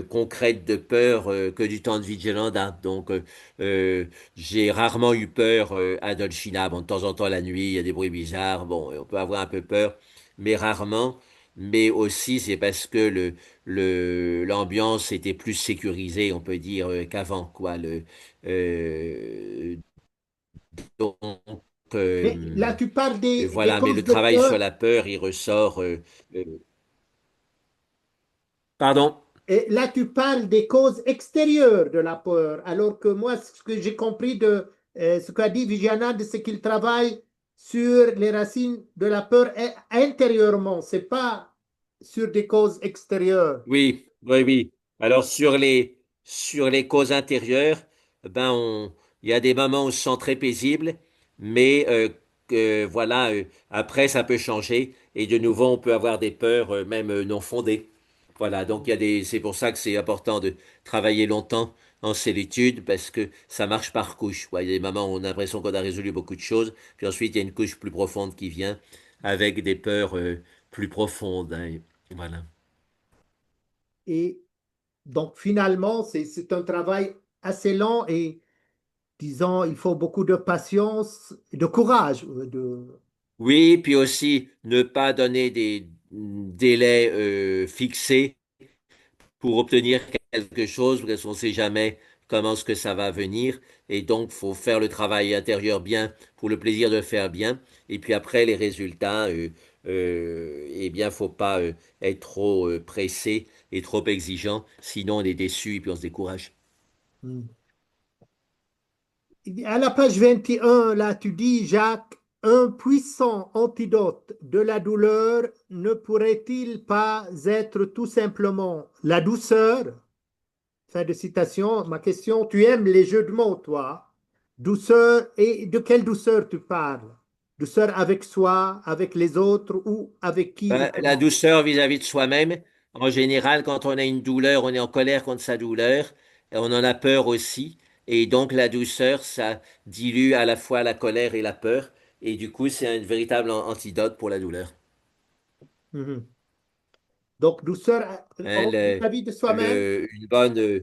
concrètes de peur que du temps de Vigilandat. Donc j'ai rarement eu peur à Dolcina. Bon, de temps en temps la nuit, il y a des bruits bizarres. Bon, on peut avoir un peu peur, mais rarement. Mais aussi c'est parce que l'ambiance était plus sécurisée, on peut dire, qu'avant, quoi. Euh, donc Mais là, tu parles des voilà, mais causes le de travail sur peur. la peur, il ressort. Euh, pardon? Et là, tu parles des causes extérieures de la peur, alors que moi, ce que j'ai compris de ce qu'a dit Vigianand, c'est qu'il travaille sur les racines de la peur intérieurement, c'est pas sur des causes extérieures. Oui, oui, oui. Alors sur les causes intérieures, ben il y a des moments où on se sent très paisible, mais voilà, après ça peut changer et de nouveau on peut avoir des peurs même non fondées. Voilà, donc il y a c'est pour ça que c'est important de travailler longtemps en solitude parce que ça marche par couche. Ouais, il y a des moments où on a l'impression qu'on a résolu beaucoup de choses, puis ensuite il y a une couche plus profonde qui vient avec des peurs plus profondes, hein. Voilà. Et donc, finalement, c'est un travail assez lent et, disons, il faut beaucoup de patience et de courage. Oui, puis aussi ne pas donner des délais fixés pour obtenir quelque chose, parce qu'on ne sait jamais comment ce que ça va venir. Et donc, faut faire le travail intérieur bien pour le plaisir de le faire bien. Et puis après, les résultats, eh bien, faut pas être trop pressé et trop exigeant, sinon on est déçu et puis on se décourage. Hmm. À la page 21, là, tu dis, Jacques, un puissant antidote de la douleur ne pourrait-il pas être tout simplement la douceur? Fin de citation. Ma question, tu aimes les jeux de mots, toi? Douceur, et de quelle douceur tu parles? Douceur avec soi, avec les autres ou avec qui et La comment? douceur vis-à-vis de soi-même, en général, quand on a une douleur, on est en colère contre sa douleur, et on en a peur aussi, et donc la douceur, ça dilue à la fois la colère et la peur, et du coup, c'est un véritable antidote pour la douleur. Mhm. Donc, douceur Hein, vis-à-vis de soi-même? une bonne,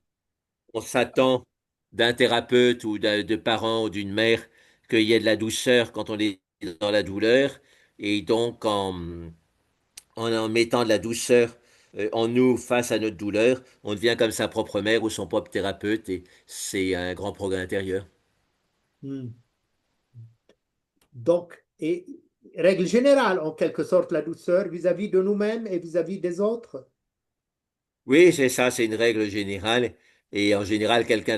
on s'attend d'un thérapeute ou de parents ou d'une mère qu'il y ait de la douceur quand on est dans la douleur, et donc en mettant de la douceur en nous face à notre douleur, on devient comme sa propre mère ou son propre thérapeute et c'est un grand progrès intérieur. Hmm. Donc, et règle générale, en quelque sorte, la douceur vis-à-vis de nous-mêmes et vis-à-vis des autres. Oui, c'est ça, c'est une règle générale. Et en général, quelqu'un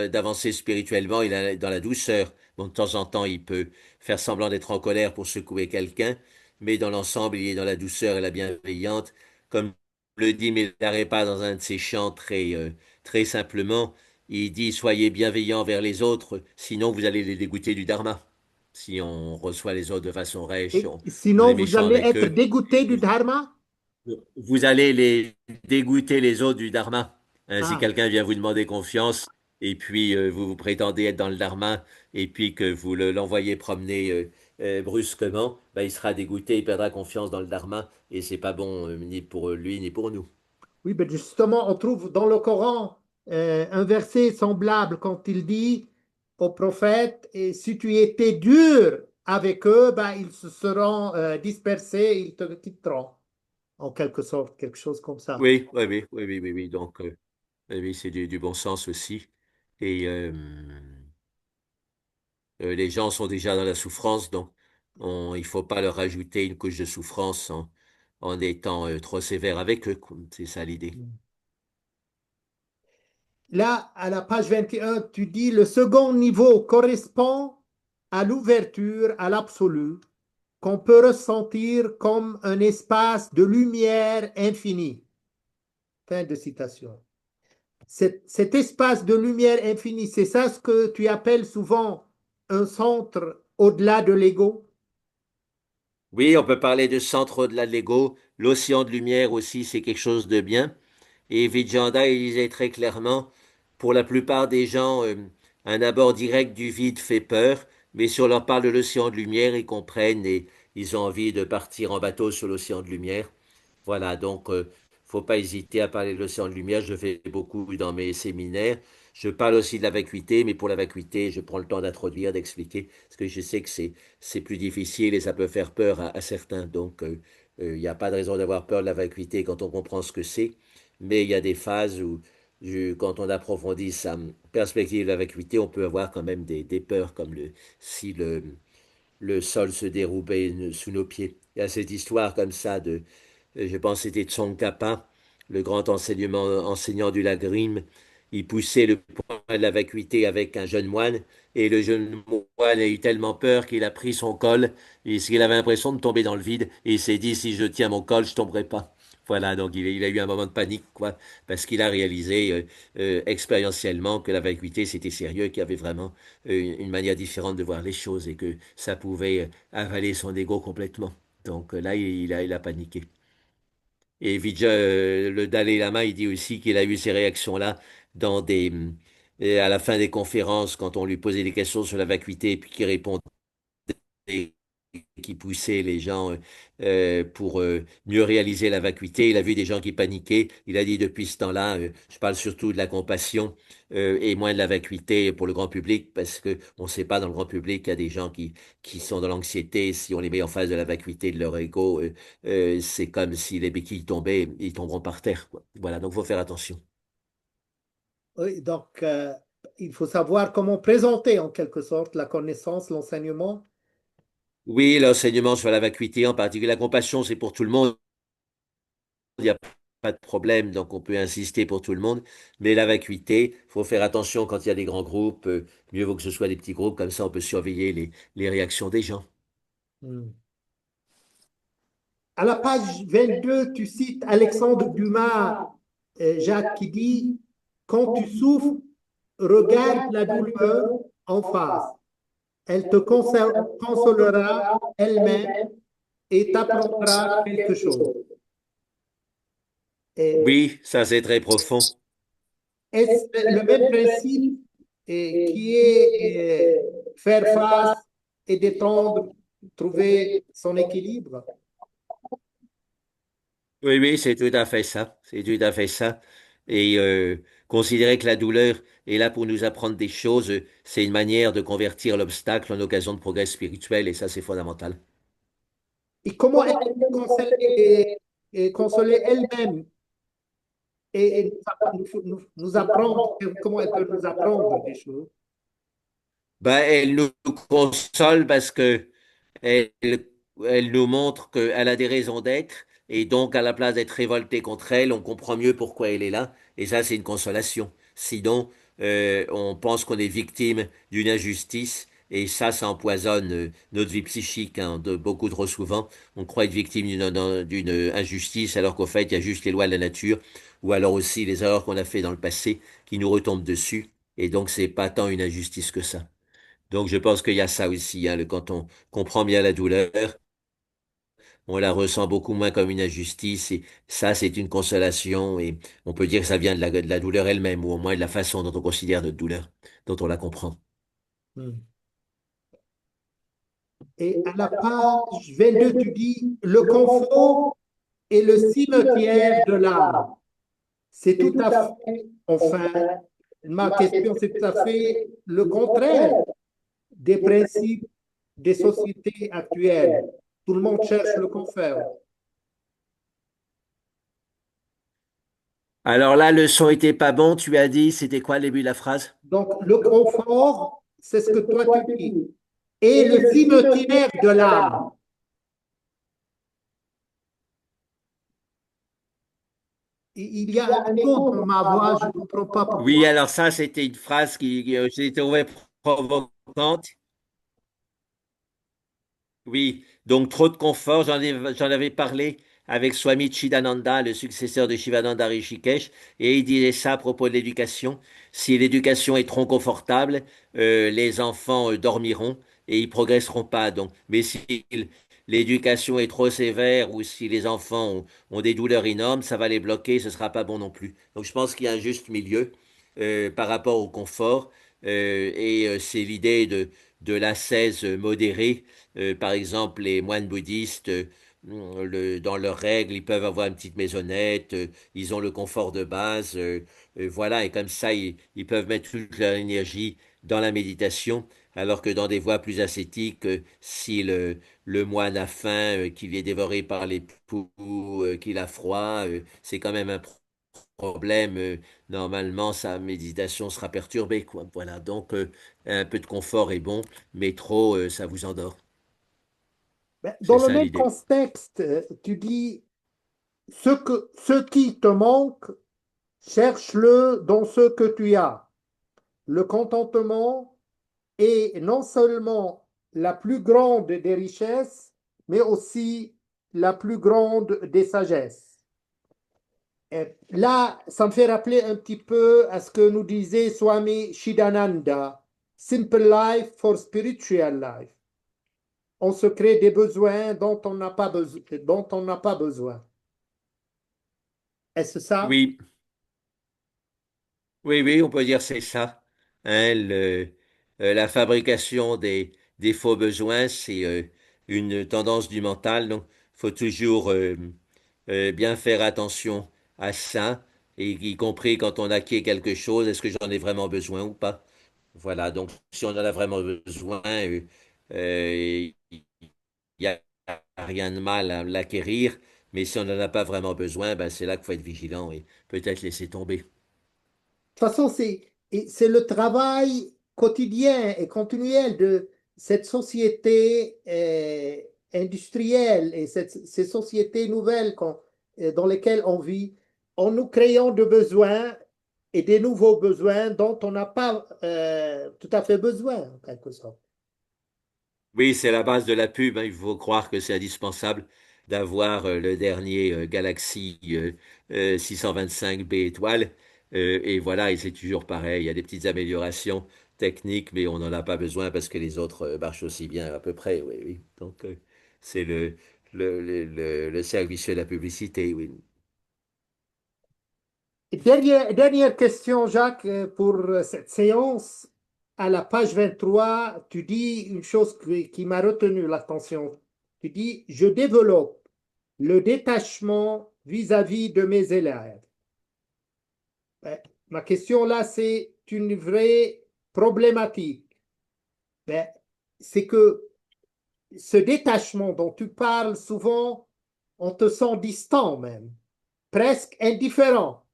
d'avancé spirituellement, il est dans la douceur. Bon, de temps en temps, il peut faire semblant d'être en colère pour secouer quelqu'un, mais dans l'ensemble, il est dans la douceur et la bienveillante. Comme le dit Milarepa dans un de ses chants très simplement, il dit, soyez bienveillants vers les autres, sinon vous allez les dégoûter du dharma. Si on reçoit les autres de façon rêche, Et on sinon, est vous méchant allez avec être eux. dégoûté du dharma? Vous allez les dégoûter les autres du dharma. Hein, si Ah, quelqu'un vient vous demander confiance et puis vous vous prétendez être dans le dharma et puis que vous l'envoyez promener brusquement, ben, il sera dégoûté, il perdra confiance dans le dharma et c'est pas bon ni pour lui ni pour nous. oui, ben justement, on trouve dans le Coran un verset semblable quand il dit au prophète, et si tu étais dur avec eux, ben, ils se seront dispersés, ils te quitteront, en quelque sorte, quelque chose comme ça. Oui, oui, oui, oui, oui, oui, oui. Donc oui, oui, c'est du bon sens aussi. Et les gens sont déjà dans la souffrance, donc il faut pas leur ajouter une couche de souffrance en étant trop sévère avec eux, quoi. C'est ça l'idée. Là, à la page 21, tu dis le second niveau correspond à l'ouverture à l'absolu qu'on peut ressentir comme un espace de lumière infinie. Fin de citation. Cet espace de lumière infinie, c'est ça ce que tu appelles souvent un centre au-delà de l'ego? Oui, on peut parler de centre au-delà de l'ego. L'océan de lumière aussi, c'est quelque chose de bien. Et Vijayanda, il disait très clairement, pour la plupart des gens, un abord direct du vide fait peur, mais si on leur parle de l'océan de lumière, ils comprennent et ils ont envie de partir en bateau sur l'océan de lumière. Voilà, donc faut pas hésiter à parler de l'océan de lumière. Je le fais beaucoup dans mes séminaires. Je parle aussi de la vacuité, mais pour la vacuité, je prends le temps d'introduire, d'expliquer, parce que je sais que c'est plus difficile et ça peut faire peur à certains. Donc, il n'y a pas de raison d'avoir peur de la vacuité quand on comprend ce que c'est. Mais il y a des phases où, quand on approfondit sa perspective de la vacuité, on peut avoir quand même des peurs, comme si le sol se déroubait sous nos pieds. Il y a cette histoire comme ça je pense que c'était Tsongkhapa, le grand enseignant du Lagrim. Il poussait le point de la vacuité avec un jeune moine, et le jeune moine a eu tellement peur qu'il a pris son col, et qu'il avait l'impression de tomber dans le vide, et il s'est dit, si je tiens mon col, je tomberai pas. Voilà, donc il a eu un moment de panique, quoi, parce qu'il a réalisé expérientiellement que la vacuité, c'était sérieux, qu'il y avait vraiment une manière différente de voir les choses, et que ça pouvait avaler son ego complètement. Donc là, il a paniqué. Et le Dalai Lama, il dit aussi qu'il a eu ces réactions-là dans à la fin des conférences, quand on lui posait des questions sur la vacuité, et puis qu'il répondait, qui poussait les gens pour mieux réaliser la vacuité. Il a vu des gens qui paniquaient. Il a dit depuis ce temps-là, je parle surtout de la compassion et moins de la vacuité pour le grand public, parce que on ne sait pas dans le grand public qu'il y a des gens qui sont dans l'anxiété. Si on les met en face de la vacuité de leur ego, c'est comme si les béquilles tombaient, ils tomberont par terre, quoi. Voilà, donc faut faire attention. Oui, donc, il faut savoir comment présenter en quelque sorte la connaissance, l'enseignement. Oui, l'enseignement sur la vacuité, en particulier la compassion, c'est pour tout le monde. Il n'y a pas de problème, donc on peut insister pour tout le monde. Mais la vacuité, faut faire attention quand il y a des grands groupes. Mieux vaut que ce soit des petits groupes, comme ça on peut surveiller les réactions des gens. Hmm. À la page 22, tu cites Alexandre Dumas, Jacques, qui dit, quand tu souffres, regarde la douleur en face. Elle te consolera elle-même et t'apprendra quelque chose. Et Oui, ça c'est très profond. est-ce le même principe qui est faire face et détendre, trouver son équilibre? Oui, oui, c'est tout à fait ça. C'est tout à fait ça. Et considérer que la douleur est là pour nous apprendre des choses, c'est une manière de convertir l'obstacle en occasion de progrès spirituel, et ça c'est fondamental. Et comment elle peut et consoler elle-même et nous apprendre, comment elle peut nous apprendre des choses. Ben, elle nous console parce que elle, elle nous montre qu'elle a des raisons d'être, et donc à la place d'être révolté contre elle, on comprend mieux pourquoi elle est là, et ça c'est une consolation. Sinon, on pense qu'on est victime d'une injustice, et ça empoisonne notre vie psychique, hein, beaucoup trop souvent. On croit être victime d'une injustice alors qu'au fait il y a juste les lois de la nature, ou alors aussi les erreurs qu'on a fait dans le passé qui nous retombent dessus, et donc c'est pas tant une injustice que ça. Donc je pense qu'il y a ça aussi, hein, quand on comprend bien la douleur, on la ressent beaucoup moins comme une injustice, et ça c'est une consolation, et on peut dire que ça vient de la douleur elle-même, ou au moins de la façon dont on considère notre douleur, dont on la comprend. Hmm. Et à la page 22, tu dis, le confort est le cimetière de l'âme. C'est tout à fait, enfin, ma question, c'est tout à fait le contraire des principes des sociétés actuelles. Tout le monde cherche le confort. Alors là, le son était pas bon, tu as dit, c'était quoi le début de la phrase? Donc, le confort, c'est ce que toi tu dis, et le cimetière de l'âme. Il y a un écho dans ma voix, je ne comprends pas Oui, pourquoi. alors ça c'était une phrase qui j'ai trouvé provocante. Oui, donc trop de confort, j'en avais parlé avec Swami Chidananda, le successeur de Shivananda Rishikesh, et il disait ça à propos de l'éducation. Si l'éducation est trop confortable, les enfants dormiront et ils progresseront pas. Donc, mais si l'éducation est trop sévère, ou si les enfants ont des douleurs énormes, ça va les bloquer, ce sera pas bon non plus. Donc je pense qu'il y a un juste milieu par rapport au confort, et c'est l'idée de l'ascèse modérée. Par exemple, les moines bouddhistes dans leurs règles, ils peuvent avoir une petite maisonnette, ils ont le confort de base, voilà, et comme ça, ils peuvent mettre toute leur énergie dans la méditation, alors que dans des voies plus ascétiques, si le moine a faim, qu'il est dévoré par les poux, qu'il a froid, c'est quand même un problème. Normalement, sa méditation sera perturbée, quoi. Voilà, donc un peu de confort est bon, mais trop, ça vous endort. Ben, C'est dans le ça même l'idée. contexte, tu dis ce qui te manque, cherche-le dans ce que tu as. Le contentement est non seulement la plus grande des richesses, mais aussi la plus grande des sagesses. Et là, ça me fait rappeler un petit peu à ce que nous disait Swami Shidananda, Simple Life for Spiritual Life. On se crée des besoins dont on n'a pas besoin. Est-ce ça? Oui, oui, oui, on peut dire c'est ça. Hein, la fabrication des faux besoins, c'est une tendance du mental. Donc, faut toujours bien faire attention à ça, et y compris quand on acquiert quelque chose, est-ce que j'en ai vraiment besoin ou pas? Voilà, donc si on en a vraiment besoin, il n'y a rien de mal à l'acquérir, mais si on n'en a pas vraiment besoin, ben c'est là qu'il faut être vigilant et peut-être laisser tomber. De toute façon, c'est le travail quotidien et continuel de cette société industrielle et ces sociétés nouvelles dans lesquelles on vit, en nous créant de besoins et des nouveaux besoins dont on n'a pas tout à fait besoin, en quelque sorte. Oui, c'est la base de la pub, hein. Il faut croire que c'est indispensable d'avoir le dernier Galaxy 625B étoile. Et voilà, et c'est toujours pareil. Il y a des petites améliorations techniques, mais on n'en a pas besoin parce que les autres marchent aussi bien à peu près. Oui, oui. Donc, c'est le cercle vicieux de la publicité, oui. Et dernière question, Jacques, pour cette séance. À la page 23, tu dis une chose qui m'a retenu l'attention. Tu dis, je développe le détachement vis-à-vis de mes élèves. Ben, ma question là, c'est une vraie problématique. Ben, c'est que ce détachement dont tu parles souvent, on te sent distant même, presque indifférent.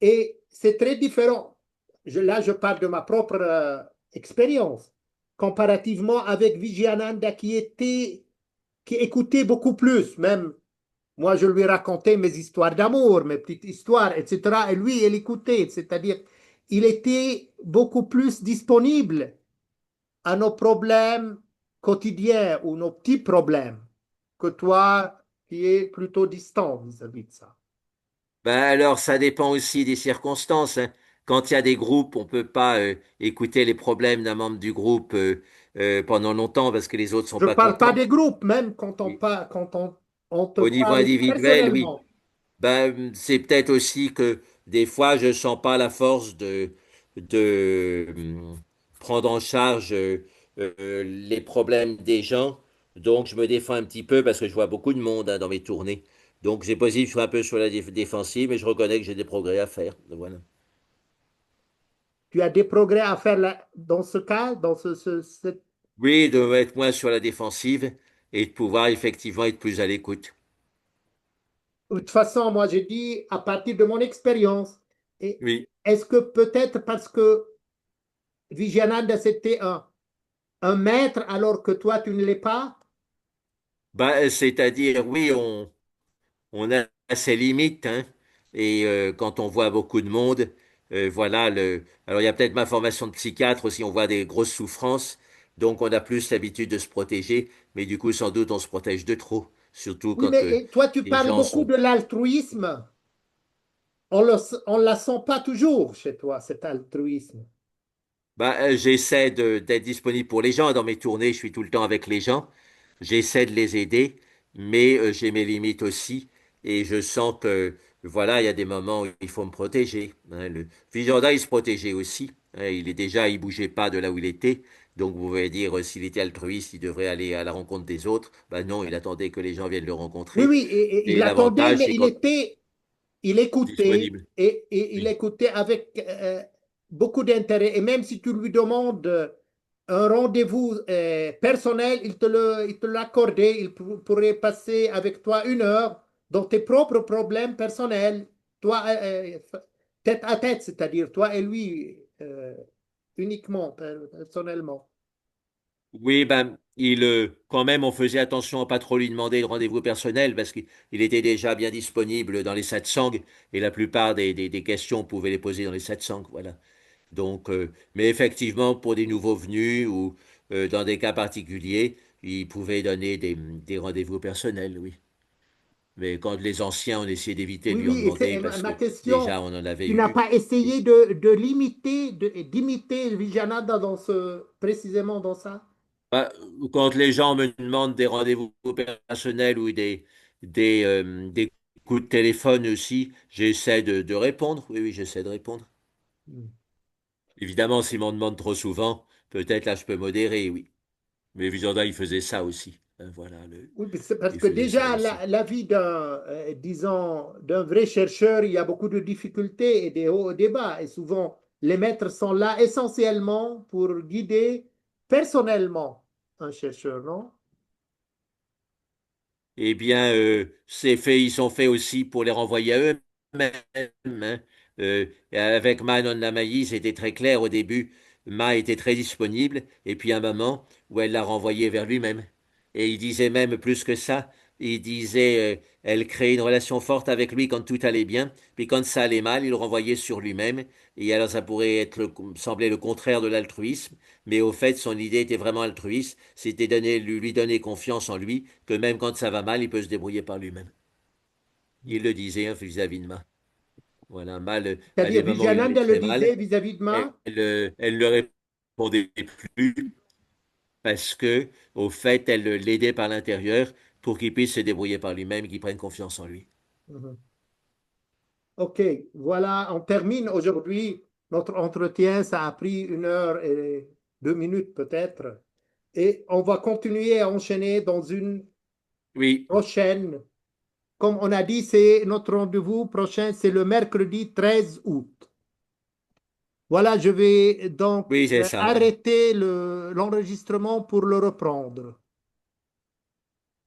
Et c'est très différent. Là, je parle de ma propre expérience, comparativement avec Vijayananda qui écoutait beaucoup plus. Même moi, je lui racontais mes histoires d'amour, mes petites histoires, etc. Et lui, il écoutait, c'est-à-dire, il était beaucoup plus disponible à nos problèmes quotidiens ou nos petits problèmes que toi qui es plutôt distant vis-à-vis de ça. Ben alors, ça dépend aussi des circonstances, hein. Quand il y a des groupes, on peut pas écouter les problèmes d'un membre du groupe pendant longtemps parce que les autres sont Je ne pas parle pas contents. des groupes, même quand Et on te au niveau parle individuel, oui. personnellement. Ben, c'est peut-être aussi que des fois, je sens pas la force de prendre en charge les problèmes des gens. Donc, je me défends un petit peu parce que je vois beaucoup de monde hein, dans mes tournées. Donc, c'est possible que je sois un peu sur la défensive, mais je reconnais que j'ai des progrès à faire. Voilà. Tu as des progrès à faire là, dans ce cas, dans cette... Oui, de être moins sur la défensive et de pouvoir effectivement être plus à l'écoute. De toute façon, moi, j'ai dit à partir de mon expérience. Et Oui. est-ce que peut-être parce que Vijayananda, c'était un maître alors que toi, tu ne l'es pas? Ben, c'est-à-dire, oui, on a ses limites, hein. Et quand on voit beaucoup de monde, voilà Alors il y a peut-être ma formation de psychiatre aussi, on voit des grosses souffrances, donc on a plus l'habitude de se protéger, mais du coup sans doute on se protège de trop, surtout Oui, quand mais et toi, tu les parles gens beaucoup sont. de l'altruisme. On ne la sent pas toujours chez toi, cet altruisme. J'essaie d'être disponible pour les gens. Dans mes tournées, je suis tout le temps avec les gens. J'essaie de les aider, mais j'ai mes limites aussi. Et je sens que, voilà, il y a des moments où il faut me protéger, hein. Le Vijayanda, il se protégeait aussi. Il bougeait pas de là où il était. Donc, vous pouvez dire, s'il était altruiste, il devrait aller à la rencontre des autres. Ben non, il attendait que les gens viennent le Oui, rencontrer. oui, et il Mais attendait, l'avantage, mais c'est qu'on est il écoutait, disponible. et il Oui. écoutait avec beaucoup d'intérêt. Et même si tu lui demandes un rendez-vous personnel, il te l'accordait. Pourrait passer avec toi 1 heure dans tes propres problèmes personnels, toi, tête à tête, c'est-à-dire toi et lui uniquement, personnellement. Oui, ben, quand même, on faisait attention à pas trop lui demander de rendez-vous personnel parce qu'il était déjà bien disponible dans les satsangs et la plupart des questions, on pouvait les poser dans les satsangs, voilà. Donc, mais effectivement, pour des nouveaux venus ou dans des cas particuliers, il pouvait donner des rendez-vous personnels, oui. Mais quand les anciens, on essayait d'éviter de Oui, lui en oui, et demander c'est parce ma que question. déjà on en avait Tu n'as eu. pas essayé de l'imiter, d'imiter Vijayananda précisément dans ça? Bah, quand les gens me demandent des rendez-vous personnels ou des coups de téléphone aussi, j'essaie de répondre. Oui, oui, j'essaie de répondre. Mm. Évidemment, s'ils m'en demandent trop souvent, peut-être là je peux modérer, oui. Mais Vijanda, il faisait ça aussi. Voilà, Oui, c'est parce il que faisait ça déjà, aussi. la vie disons, d'un vrai chercheur, il y a beaucoup de difficultés et des hauts et des bas. Et souvent, les maîtres sont là essentiellement pour guider personnellement un chercheur, non? Eh bien, ils sont faits aussi pour les renvoyer à eux-mêmes. Hein. Avec Ma Namayi, c'était très clair au début. Ma était très disponible, et puis à un moment où elle l'a renvoyé vers lui-même. Et il disait même plus que ça. Il disait, elle créait une relation forte avec lui quand tout allait bien, puis quand ça allait mal, il le renvoyait sur lui-même. Et alors ça pourrait sembler le contraire de l'altruisme, mais au fait, son idée était vraiment altruiste, c'était lui donner confiance en lui, que même quand ça va mal, il peut se débrouiller par lui-même. Il le disait hein, vis-à-vis de Ma. Voilà, mal, à C'est-à-dire, des moments où il allait Vijayananda le très mal, disait vis-à-vis de elle, moi. elle ne le répondait plus parce que, au fait, elle l'aidait par l'intérieur pour qu'il puisse se débrouiller par lui-même, qu'il prenne confiance en lui. Mhm. OK, voilà, on termine aujourd'hui notre entretien. Ça a pris 1 heure et 2 minutes peut-être. Et on va continuer à enchaîner dans une Oui, prochaine. Comme on a dit, c'est notre rendez-vous prochain, c'est le mercredi 13 août. Voilà, je vais donc oui, c'est ça. arrêter l'enregistrement pour le reprendre.